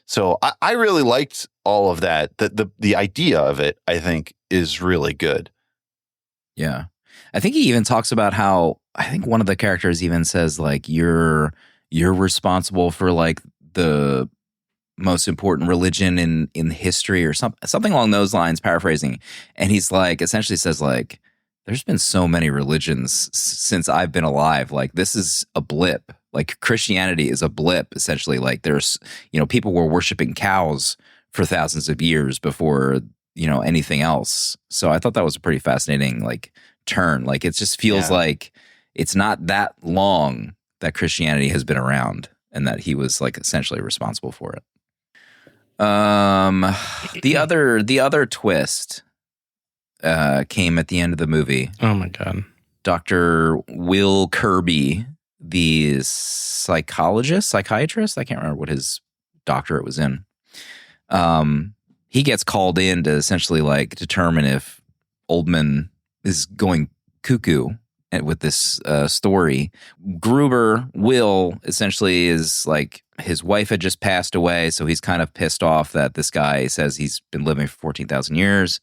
So I really liked all of that. The idea of it, I think, is really good. Yeah. I think he even talks about how, I think one of the characters even says like, you're responsible for like the most important religion in history or something along those lines, paraphrasing. And he's like, essentially says like, there's been so many religions since I've been alive. Like, this is a blip. Like, Christianity is a blip, essentially. Like, there's, people were worshiping cows for thousands of years before, anything else. So I thought that was a pretty fascinating, like, turn. Like, it just feels like it's not that long that Christianity has been around and that he was, like, essentially responsible for it. The other twist came at the end of the movie. Oh my God. Dr. Will Kirby, the psychiatrist, I can't remember what his doctorate was in. He gets called in to essentially like determine if Oldman is going cuckoo with this story. Will essentially is like, his wife had just passed away, so he's kind of pissed off that this guy says he's been living for 14,000 years.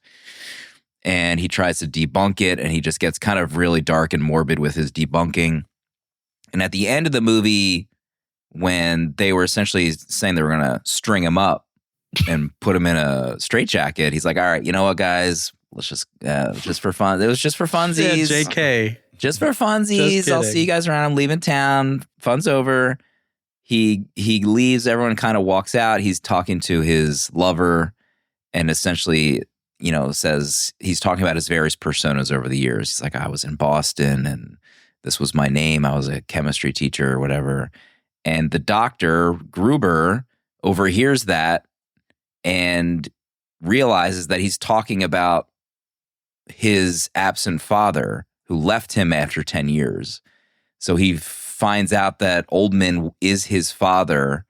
And he tries to debunk it, and he just gets kind of really dark and morbid with his debunking. And at the end of the movie, when they were essentially saying they were going to string him up and put him in a straitjacket, he's like, all right, you know what, guys? Let's just for fun. It was just for funsies. Yeah, JK. Just for funsies. I'll see you guys around. I'm leaving town. Fun's over. He leaves. Everyone kind of walks out. He's talking to his lover and essentially, says he's talking about his various personas over the years. He's like, I was in Boston and this was my name. I was a chemistry teacher or whatever. And the doctor, Gruber, overhears that and realizes that he's talking about his absent father who left him after 10 years. So he finds out that Oldman is his father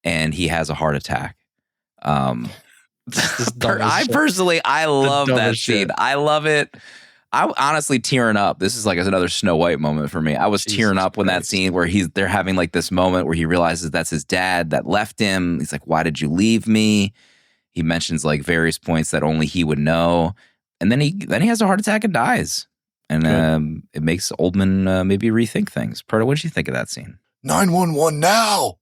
and he has a heart attack. I love that scene. I love it. I'm honestly tearing up. This is like another Snow White moment for me. I was tearing up when that scene where they're having like this moment where he realizes that's his dad that left him. He's like, why did you leave me? He mentions like various points that only he would know. And then he has a heart attack and dies. And it makes Oldman maybe rethink things. Proto, what did you think of that scene? 911 now.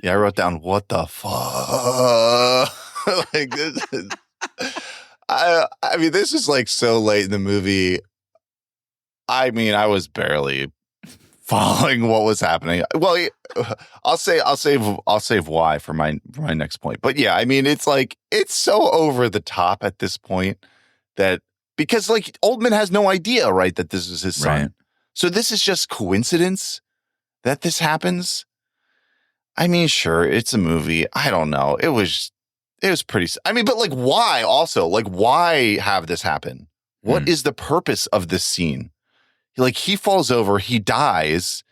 Yeah, I wrote down, what the fuck? Like, this is, I mean, this is like so late in the movie. I mean, I was barely following what was happening. Well, I'll save why for my next point. But yeah, I mean, it's like, it's so over the top at this point that, because like Oldman has no idea, right, that this is his son. Right. So this is just coincidence that this happens. I mean, sure, it's a movie. I don't know. It was pretty, I mean, but like, why also? Like, why have this happen? What is the purpose of this scene? Like, he falls over, he dies,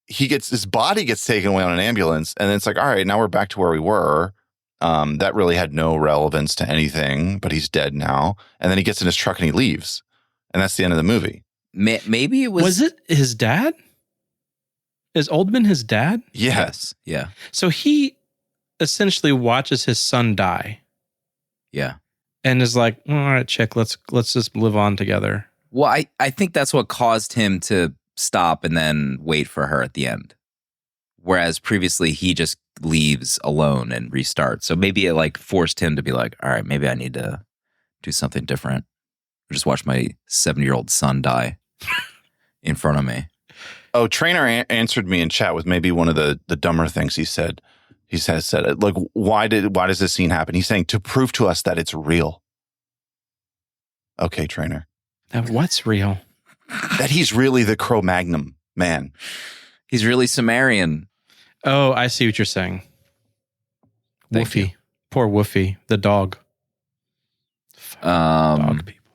his body gets taken away on an ambulance, and then it's like, all right, now we're back to where we were. That really had no relevance to anything, but he's dead now. And then he gets in his truck and he leaves. And that's the end of the movie. Maybe it was... Was it his dad? Is Oldman his dad? Yes. Yeah. So he essentially watches his son die. Yeah. And is like, all right, chick, let's just live on together. Well, I think that's what caused him to stop and then wait for her at the end. Whereas previously he just leaves alone and restarts. So maybe it like forced him to be like, all right, maybe I need to do something different. Or just watch my 7-year-old son die in front of me. Oh, Trainer answered me in chat with maybe one of the dumber things he said. He said, like, why does this scene happen? He's saying to prove to us that it's real. Okay, Trainer. That what's real? That he's really the Cro-Magnon man. He's really Sumerian. Oh, I see what you're saying. Woofy. Poor Woofy, the dog. Dog people.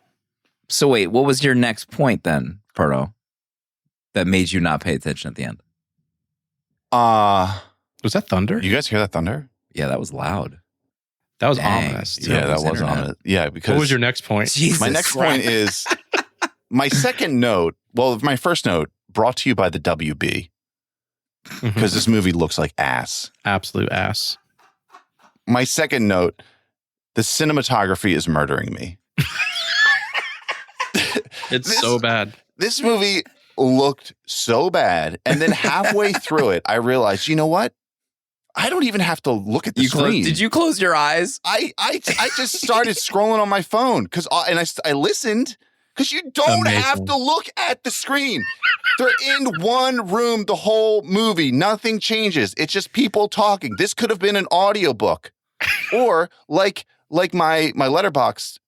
So wait, what was your next point then, Proto, that made you not pay attention at the end? Was that thunder? You guys hear that thunder? Yeah, that was loud. That was ominous. Too. Yeah, that was ominous. Yeah, because... What was your next point? Jesus my next point is... My second note, well, my first note, brought to you by the WB. Because this movie looks like ass. Absolute ass. My second note, the cinematography is murdering me. It's so bad. This movie looked so bad. And then halfway through it, I realized, you know what? I don't even have to look at the screen. Did you close your eyes? I just started scrolling on my phone and I listened because you don't have to look at the screen. They're in one room the whole movie. Nothing changes. It's just people talking. This could have been an audiobook, or like my Letterboxd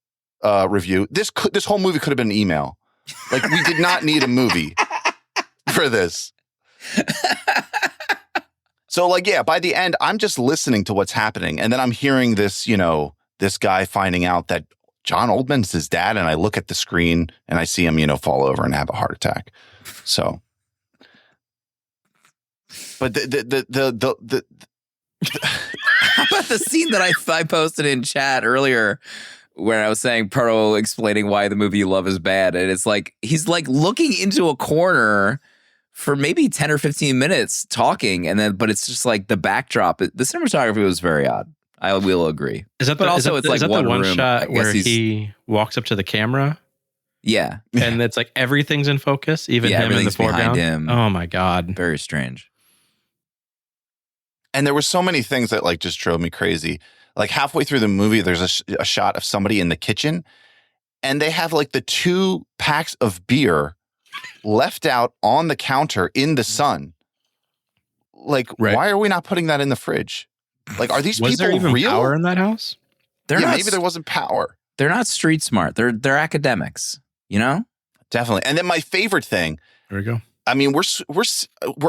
review. This whole movie could have been an email. Like, we did not need a movie for this. So, like, yeah, by the end, I'm just listening to what's happening. And then I'm hearing this, this guy finding out that John Oldman's his dad. And I look at the screen and I see him, fall over and have a heart attack. So, but the How about the scene that I posted in chat earlier where I was saying Proto explaining why the movie you love is bad. And it's like, he's like looking into a corner for maybe 10 or 15 minutes talking, but it's just like the backdrop. The cinematography was very odd. I will agree. It's like one room, shot where he walks up to the camera? Yeah. And it's like everything's in focus, even him in the foreground. Behind him. Oh my God. Very strange. And there were so many things that like just drove me crazy. Like halfway through the movie, there's a shot of somebody in the kitchen and they have like the 2 packs of beer left out on the counter in the sun. Like, why are we not putting that in the fridge? Like, are these people there even real? Power in that house? Maybe there wasn't power. They're not street smart. They're academics, Definitely. And then my favorite thing. There we go. I mean, we're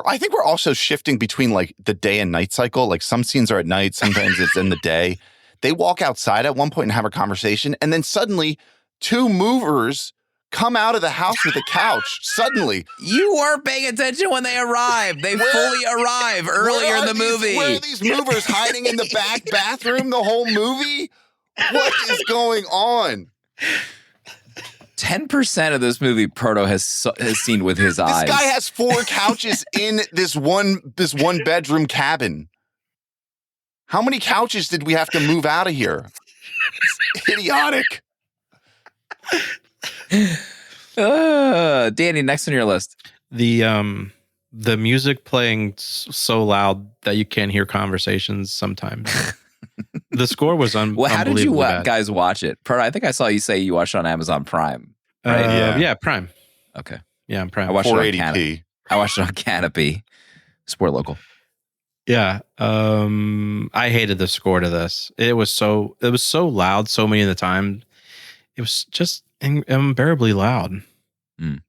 I think we're also shifting between like the day and night cycle. Like some scenes are at night, sometimes it's in the day. They walk outside at one point and have a conversation, and then suddenly 2 movers come out of the house with a couch. Suddenly. You weren't paying attention when they arrived. They fully arrive earlier in the movie. Where are these movers hiding in the back bathroom the whole movie? What is going on? 10% of this movie Proto has seen with his eyes. This guy has 4 couches in this one bedroom cabin. How many couches did we have to move out of here? It's idiotic. Danny, next on your list. The music playing so loud that you can't hear conversations sometimes. The score was Well, how did you bad. guys watch it? Proto, I think I saw you say you watched it on Amazon Prime. Right? Yeah, Prime. Okay. Yeah, Prime. I watched it on 480p. I watched it on Canopy. Support local. Yeah. I hated the score to this. It was so loud so many of the time. It was just unbearably loud. Mm.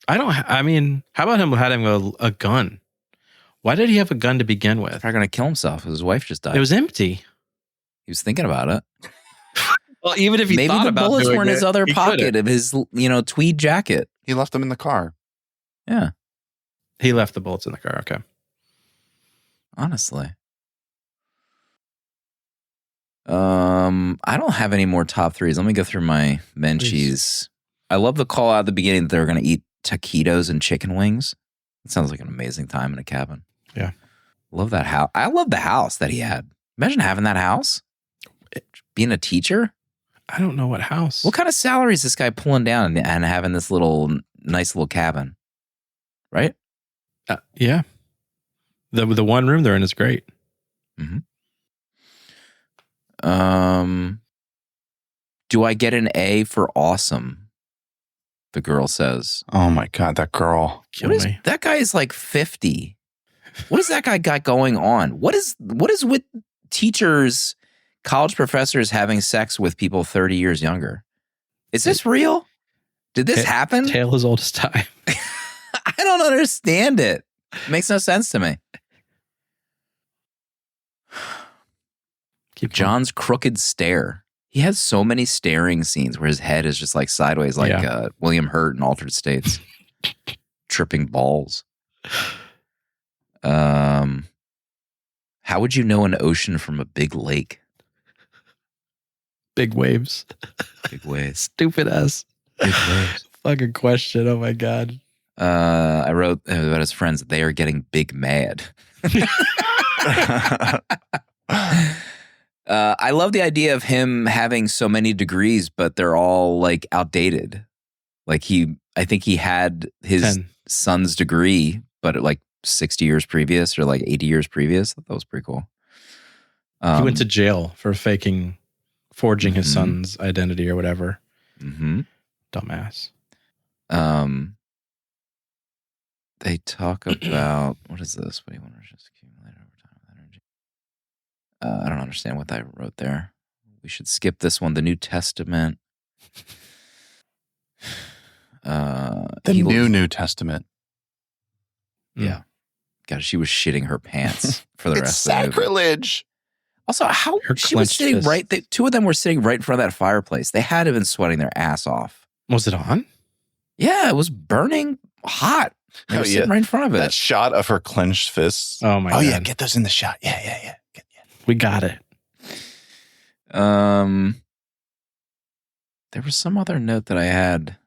How about him having a gun? Why did he have a gun to begin with? Probably going to kill himself because his wife just died. It was empty. He was thinking about it. Well, even if he maybe thought the about bullets doing were in it, his other he pocket could've. of his, tweed jacket. He left them in the car. Yeah. He left the bullets in the car. Okay. Honestly. I don't have any more top 3s. Let me go through my Menchies. I love the call out at the beginning that they were going to eat taquitos and chicken wings. It sounds like an amazing time in a cabin. Yeah. Love that house. I love the house that he had. Imagine having that house. Being a teacher. I don't know what house. What kind of salary is this guy pulling down and having this nice little cabin? Right? Yeah. The one room they're in is great. Mm-hmm. Do I get an A for awesome? The girl says. Oh my God, that girl. Kill me. That guy is like 50. What has that guy got going on? What is with teachers, college professors having sex with people 30 years younger? Is this real? Did this happen? Tale as old as time. I don't understand it. It makes no sense to me. Keep John's crooked stare. He has so many staring scenes where his head is just like sideways, like William Hurt in Altered States, tripping balls. How would you know an ocean from a big lake? Big waves. Big waves. Stupid ass. Big waves. Fucking question. Oh my God. I wrote about his friends that they are getting big mad. I love the idea of him having so many degrees, but they're all like outdated. Like I think he had his 10. son's degree, but like 60 years previous or like 80 years previous. That was pretty cool. He went to jail for forging his Mhm. son's identity or whatever. Mm-hmm. Dumbass. They talk about, what is this? What do you want to just accumulate over time with energy? I don't understand what I wrote there. We should skip this one. The New Testament. The New Testament. Yeah. God, she was shitting her pants for the It's rest of the movie. sacrilege. Also, how Her she was clenched sitting fist. right. Two of them were sitting right in front of that fireplace. They had to have been sweating their ass off. Was it on? Yeah, it was burning hot. They were sitting right in front of it. That shot of her clenched fists. Oh my God. yeah, get those in the shot. Yeah. We got it. There was some other note that I had.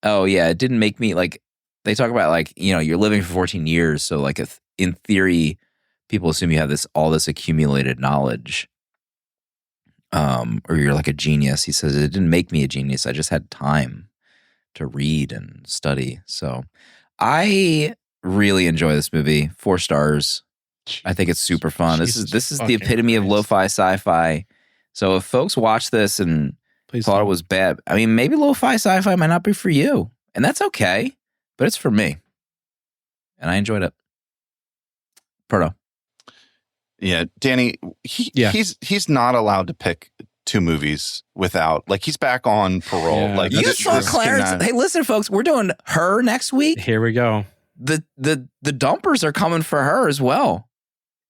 Oh yeah, it didn't make me like. They talk about like, you know, you're living for 14 years, so like in theory, people assume you have all this accumulated knowledge, or you're like a genius. He says it didn't make me a genius. I just had time to read and study. So I really enjoy this movie. 4 stars. I think it's super fun. This is the fucking epitome of Christ. lo-fi sci-fi. So if folks watch this and Please thought don't. it was bad, I mean, maybe lo-fi sci-fi might not be for you, and that's okay. But it's for me, and I enjoyed it. Proto. Yeah, Danny, he's not allowed to pick 2 movies without, like, he's back on parole. Yeah, Like, You that's saw true. Clarence. Hey, listen, folks, we're doing Her next week. Here we go. The dumpers are coming for her as well.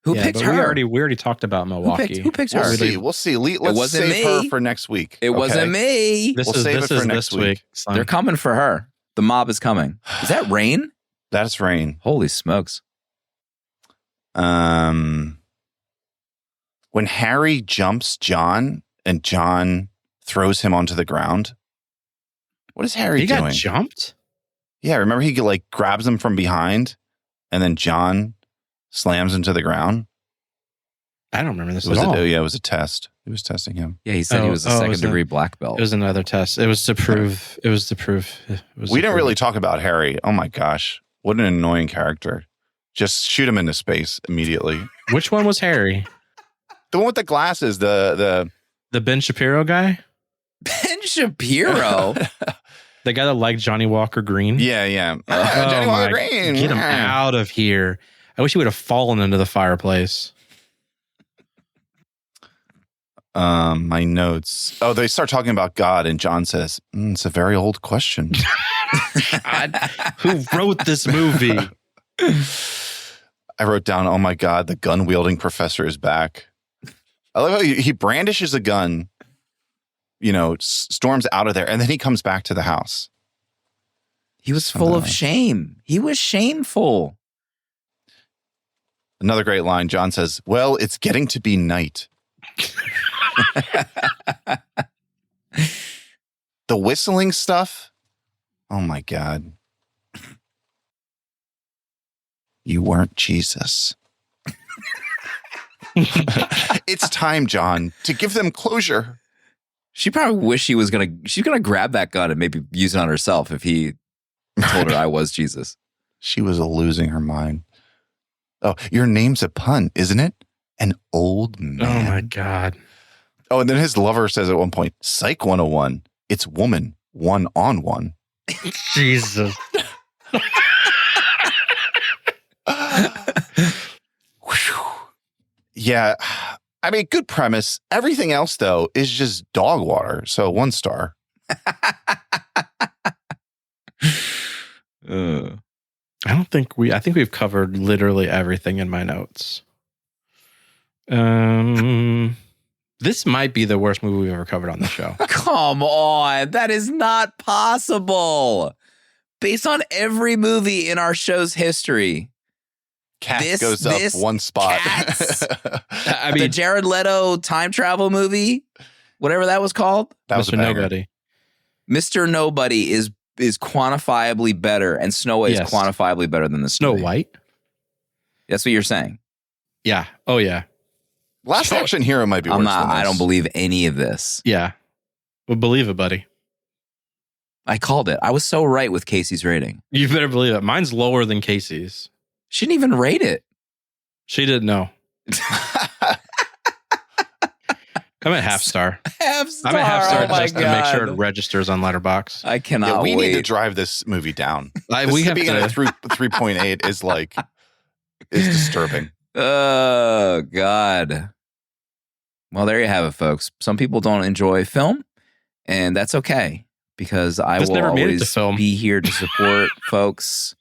Who picked but her? We already talked about Milwaukee. Who picked her? We'll see. Let's wasn't save me. her for next week. It wasn't me. This We'll is save this it for is next this week. son. They're coming for her. The mob is coming. Is that Rain? That's Rain. Holy smokes. When Harry jumps John and John throws him onto the ground, what is Harry He doing? got jumped? Yeah, remember he like grabs him from behind and then John slams him to the ground? I don't remember this It was at all. it was a test. He was testing him. Yeah, he said he was a it second was degree black belt. It was another test. It was to prove. It was to prove. We didn't really talk about Harry. Oh my gosh. What an annoying character. Just shoot him into space immediately. Which one was Harry? The one with the glasses, the Ben Shapiro guy? Ben Shapiro. The guy that liked Johnny Walker Green? Yeah. Oh Johnny my- Walker Green. Get him out of here. I wish he would have fallen into the fireplace. My notes. Oh, they start talking about God, and John says, "It's a very old question." Who wrote this movie? I wrote down, "Oh my God, the gun wielding professor is back." I love how he brandishes a gun, storms out of there, and then he comes back to the house. He was full of shame. He was shameful. Another great line. John says, "Well, it's getting to be night." The whistling stuff. Oh my God. You weren't Jesus. It's time, John, to give them closure. She probably wished she's gonna grab that gun and maybe use it on herself if he told her I was Jesus. She was losing her mind. Oh, your name's a pun, isn't it? An old man. Oh my God. Oh, and then his lover says at one point, Psych 101, it's woman, 1-on-1. Jesus. Yeah. I mean, good premise. Everything else, though, is just dog water. So 1 star. I think we've covered literally everything in my notes. This might be the worst movie we've ever covered on the show. Come on. That is not possible. Based on every movie in our show's history. Cats goes up 1 spot. Cats? I The mean, Jared Leto time travel movie, whatever that was called. That was Mr. a banger. Nobody. Mr. Nobody is quantifiably better, and Snow White Yes. is quantifiably better than this Snow movie. White? That's what you're saying. Yeah. Oh, yeah. Last Action Hero might be worse I'm not. than this. I don't believe any of this. Yeah. Well, believe it, buddy. I called it. I was so right with Casey's rating. You better believe it. Mine's lower than Casey's. She didn't even rate it. She didn't know. I'm at half star. Half star. I'm at half star oh my just God. to make sure it registers on Letterboxd. I cannot Yeah, we wait. need to drive this movie down. We have being to. at 3.8 is disturbing. Oh, God. Well, there you have it, folks. Some people don't enjoy film, and that's okay, because I This will never made it to always film. be here to support folks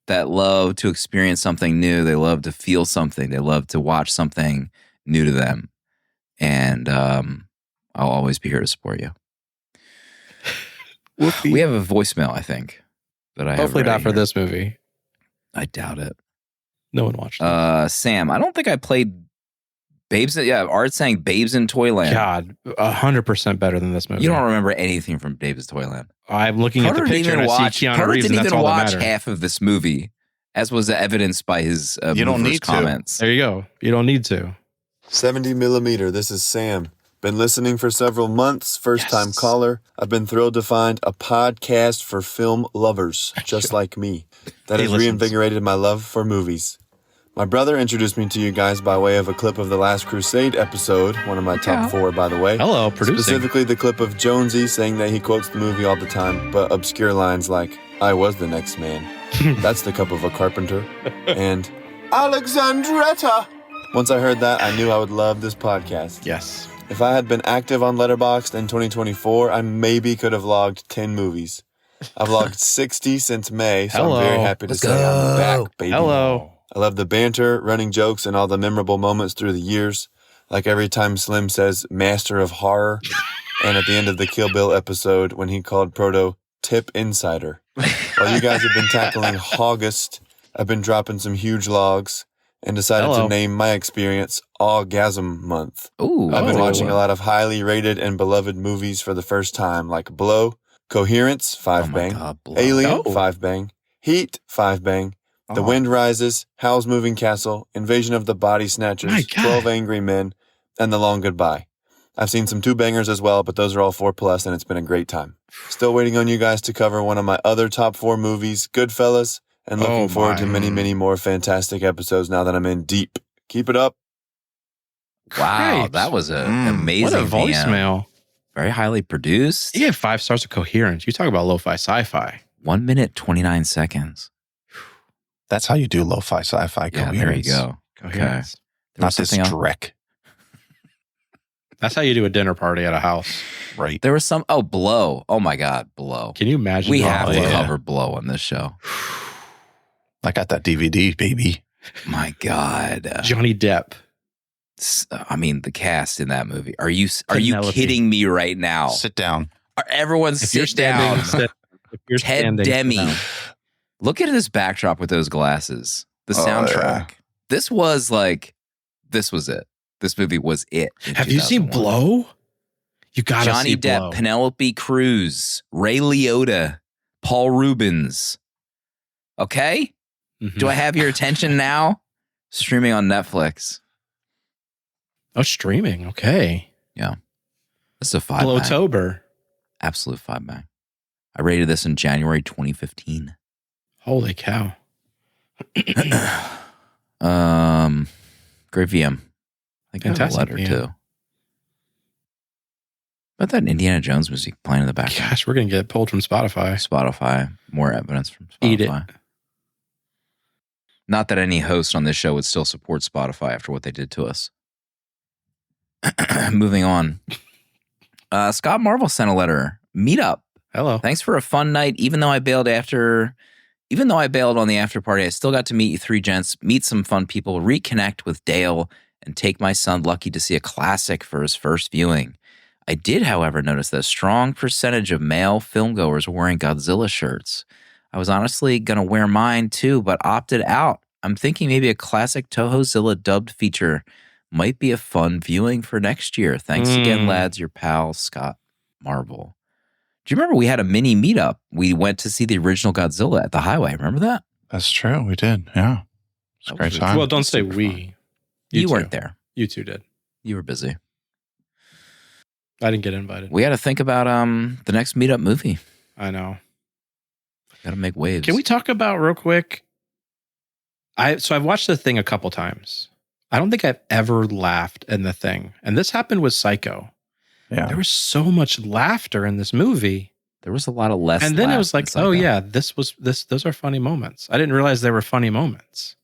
that love to experience something new. They love to feel something. They love to watch something new to them. And I'll always be here to support you. We have a voicemail, I think, that I have Hopefully ready not for here. this movie. I doubt it. No one watched it. Sam, I don't think I played Babes. Yeah, Art's saying Babes in Toyland. God, 100% better than this movie. You don't remember anything from Babes in Toyland. I'm looking at the picture and I see Keanu Carter Reeves, and didn't that's even all that watch matters. half of this movie, as was evidenced by his You don't movers' need to. comments. There you go. You don't need to. 70 millimeter, this is Sam. Been listening for several months, first time caller. I've been thrilled to find a podcast for film lovers, just like me, that He has listens. reinvigorated my love for movies. My brother introduced me to you guys by way of a clip of the Last Crusade episode, one of my top 4, by the way. Hello, producing. Specifically the clip of Jonesy saying that he quotes the movie all the time, but obscure lines like, I was the next man. That's the cup of a carpenter. And Alexandretta. Once I heard that, I knew I would love this podcast. Yes. If I had been active on Letterboxd in 2024, I maybe could have logged 10 movies. I've logged 60 since May, so Hello. I'm very happy to Let's say I'm go. back, baby. Hello. I love the banter, running jokes, and all the memorable moments through the years. Like every time Slim says Master of Horror, and at the end of the Kill Bill episode when he called Proto Tip Insider. While you guys have been tackling August, I've been dropping some huge logs and decided Hello. to name my experience Orgasm Month. Ooh, I've been Oh. watching a lot of highly rated and beloved movies for the first time, like Blow, Coherence, 5 Oh my bang, God, Blow. Alien, Oh. 5 bang, Heat, 5 bang, The Oh. Wind Rises, Howl's Moving Castle, Invasion of the Body Snatchers, My God. 12 Angry Men, and The Long Goodbye. I've seen some 2 bangers as well, but those are all 4+, and it's been a great time. Still waiting on you guys to cover one of my other top 4 movies, Goodfellas, and looking Oh forward my. to many, many more fantastic episodes now that I'm in deep. Keep it up. Wow, Great. that was an Mm. amazing What a VM. voicemail. Very highly produced. You get 5 stars of coherence. You talk about lo-fi sci-fi. 1 minute, 29 seconds. That's how you do lo-fi sci-fi Yeah, coherence. there you go. Coherence. There Not was this something else. dreck, That's how you do a dinner party at a house. right? There was some. Oh, Blow. Oh my God, Blow. Can you imagine? We doing have all to that? cover Blow on this show. I got that DVD, baby. My God. Johnny Depp. I mean, the cast in that movie. Are you Penelope. kidding me right now? Sit down. Everyone If you're sit down. standing, if you're Ted standing, sit Demi. down. Look at this backdrop with those glasses. The Oh, soundtrack. yeah. This was it. This movie was it. in Have you seen 2001. Blow? You gotta Johnny see Depp, Blow. Penelope Cruz, Ray Liotta, Paul Rubens. Okay? Mhm. Do I have your attention now? Streaming on Netflix. Oh, streaming. Okay. This is a 5 bang. Blowtober. Absolute 5 bang. I rated this in January 2015. Holy cow. Great VM. I think I have a Fantastic letter VM. too. But that Indiana Jones music playing in the background. Gosh, we're gonna get pulled from Spotify. Spotify. More evidence from Spotify. Eat it. Not that any host on this show would still support Spotify after what they did to us. Moving on. Scott Marvel sent a letter. Meetup. Hello. Thanks for a fun night. Even though I bailed on the after party, I still got to meet you 3 gents, meet some fun people, reconnect with Dale, and take my son Lucky to see a classic for his first viewing. I did, however, notice that a strong percentage of male filmgoers were wearing Godzilla shirts. I was honestly going to wear mine too, but opted out. I'm thinking maybe a classic Tohozilla dubbed feature might be a fun viewing for next year. Thanks again, lads. Your pal, Scott Marvel. Do you remember we had a mini meetup? We went to see the original Godzilla at the highway. Remember that? That's true. We did. Yeah. It's a That great was time. Well, don't say Super we. fun. You two. weren't there. You two did. You were busy. I didn't get invited. We had to think about the next meetup movie. I know. Got to make waves. Can we talk about real quick? I've watched The Thing a couple times. I don't think I've ever laughed in The Thing. And this happened with Psycho. Yeah. There was so much laughter in this movie. There was a lot of less. And then it was like, in Psycho. oh yeah, those are funny moments. I didn't realize they were funny moments.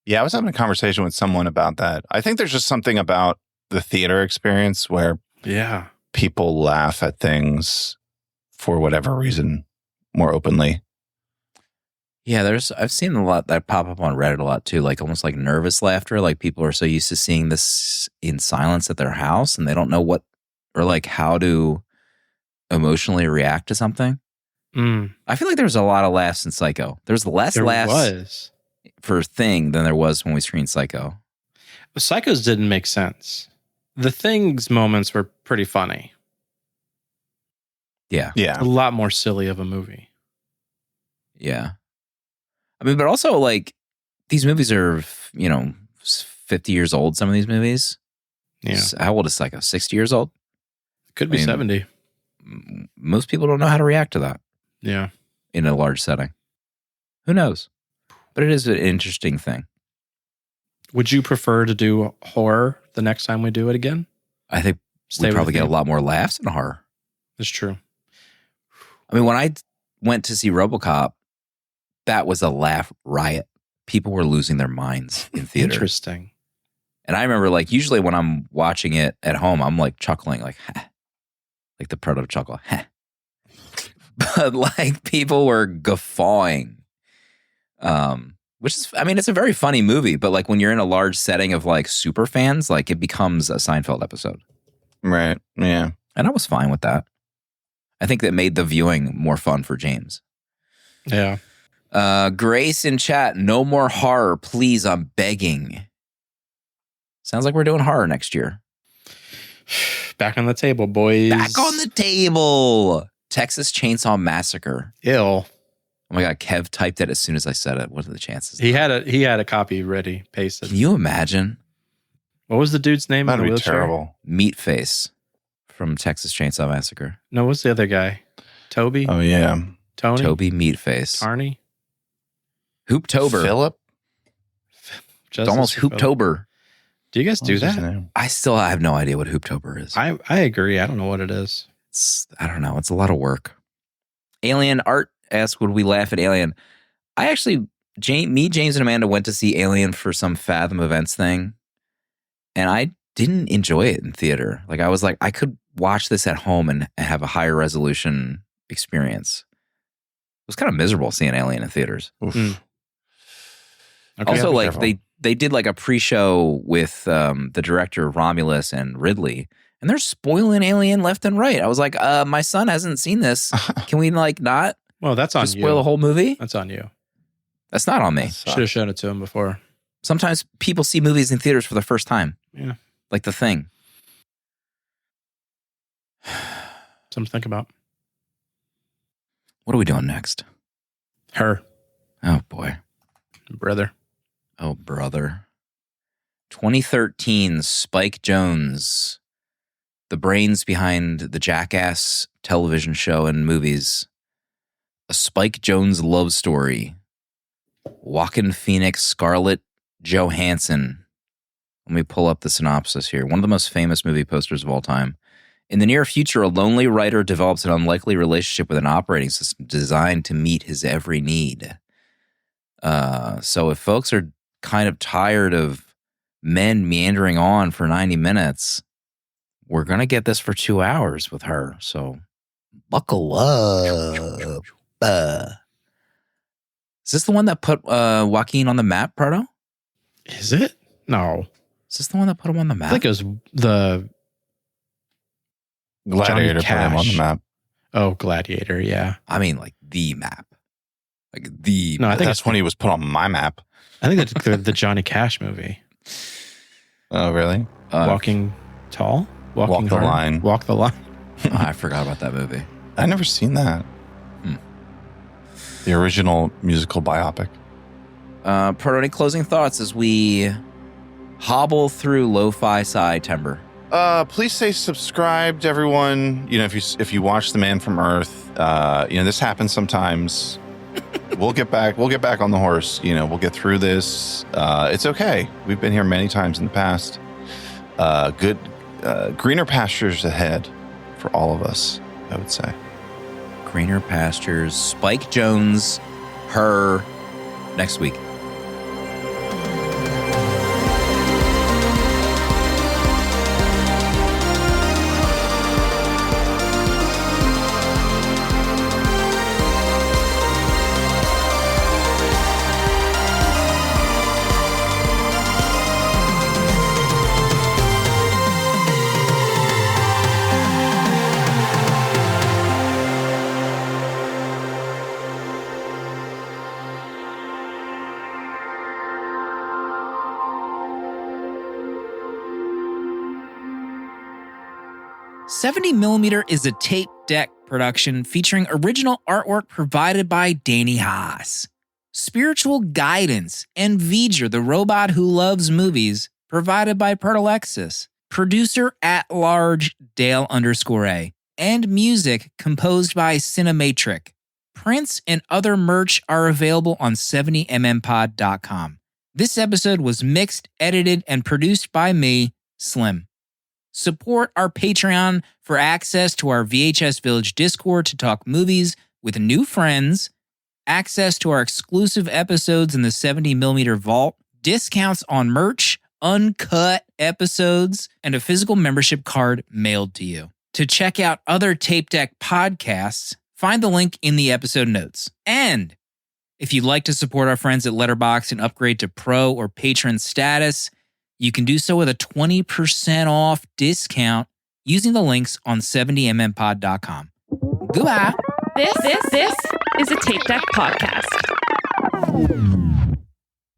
Yeah, I was having a conversation with someone about that. I think there's just something about the theater experience where Yeah. people laugh at things for whatever reason more openly. Yeah, I've seen a lot that pop up on Reddit a lot too, like almost like nervous laughter. Like people are so used to seeing this in silence at their house and they don't know what or like how to emotionally react to something. I feel like there was a lot of laughs in Psycho. There's less laughs for Thing than there was when we screened Psycho. Psychos didn't make sense. The Thing's moments were pretty funny. Yeah. Yeah. A lot more silly of a movie. Yeah. I mean, but also like these movies are, 50 years old, some of these movies. Yeah. How old is Psycho? 60 years old? Could be 70. Most people don't know how to react to that. Yeah. In a large setting. Who knows? But it is an interesting thing. Would you prefer to do horror the next time we do it again? I think we'd probably get a lot more laughs in horror. That's true. I mean, when I went to see RoboCop, that was a laugh riot. People were losing their minds in theater. Interesting. And I remember, like, usually when I'm watching it at home, I'm like chuckling, like, ha. Like the Proto chuckle, ha. But like people were guffawing. Which is, I mean, it's a very funny movie, but like when you're in a large setting of like super fans, like it becomes a Seinfeld episode. Right. Yeah. And I was fine with that. I think that made the viewing more fun for James. Yeah. Grace in chat, no more horror, please, I'm begging. Sounds like we're doing horror next year. Back on the table, boys. Back on the table. Texas Chainsaw Massacre. Ill. Oh my God, Kev typed it as soon as I said it. What are the chances? He had a copy ready, pasted. Can you imagine? What was the dude's name? That'd in the be wheelchair? terrible. Meatface from Texas Chainsaw Massacre. No, what's the other guy? Toby? Oh, yeah. Tony? Toby Meatface. Arnie? Hooptober. Philip? It's almost Hooptober. Do you guys do that? I have no idea what Hooptober is. I agree. I don't know what it is. I don't know. It's a lot of work. Alien Art asks, would we laugh at Alien? I actually, James, and Amanda went to see Alien for some Fathom Events thing. And I didn't enjoy it in theater. Like I was like, I could watch this at home and have a higher resolution experience. It was kind of miserable seeing Alien in theaters. Okay, also, like they did like a pre-show with the director Romulus and Ridley, and they're spoiling Alien left and right. I was like, my son hasn't seen this. Can we like not? Well, that's on just you. spoil the whole movie? That's on you. That's not on me. Should have shown it to him before. Sometimes people see movies in theaters for the first time. Yeah. Like The Thing. Something to think about. What are we doing next? Her. Oh, boy. Brother. Oh, brother. 2013, Spike Jonze, the brains behind the Jackass television show and movies. A Spike Jonze love story. Joaquin Phoenix, Scarlett Johansson. Let me pull up the synopsis here. One of the most famous movie posters of all time. In the near future, a lonely writer develops an unlikely relationship with an operating system designed to meet his every need. So if folks are kind of tired of men meandering on for 90 minutes, we're going to get this for 2 hours with her. So buckle up. Is this the one that put Joaquin on the map, Proto? Is it? No. Is this the one that put him on the map? I think it was the Gladiator Johnny put him on the Cash. map. Oh, Gladiator, yeah. I mean, like the map. Like the No, I think That's when he was put on my map. I think that's the Johnny Cash movie. Oh, really? Walking Tall? Walk the Hard? Line. Walk the Line. I forgot about that movie. I never seen that. The original musical biopic. Proto, any closing thoughts as we hobble through lo-fi SCI-TEMBER? Please stay subscribed, everyone. You know, if you watch The Man from Earth, this happens sometimes. We'll get back on the horse. We'll get through this. It's okay. We've been here many times in the past. Good, greener pastures ahead for all of us, I would say. Greener pastures. Spike Jones, her, next week. $70mm is a tape deck production featuring original artwork provided by Danny Haas. Spiritual guidance and V'ger, the robot who loves movies, provided by Pertalexis. Producer at large Dale_A. And music composed by Cinematric. Prints and other merch are available on 70mmpod.com. This episode was mixed, edited, and produced by me, Slim. Support our Patreon for access to our VHS Village Discord to talk movies with new friends, access to our exclusive episodes in the 70mm vault, discounts on merch, uncut episodes, and a physical membership card mailed to you. To check out other Tape Deck podcasts, find the link in the episode notes. And if you'd like to support our friends at Letterboxd and upgrade to Pro or Patron status, you can do so with a 20% off discount using the links on 70mmpod.com. Goodbye. This is a Tape Deck podcast.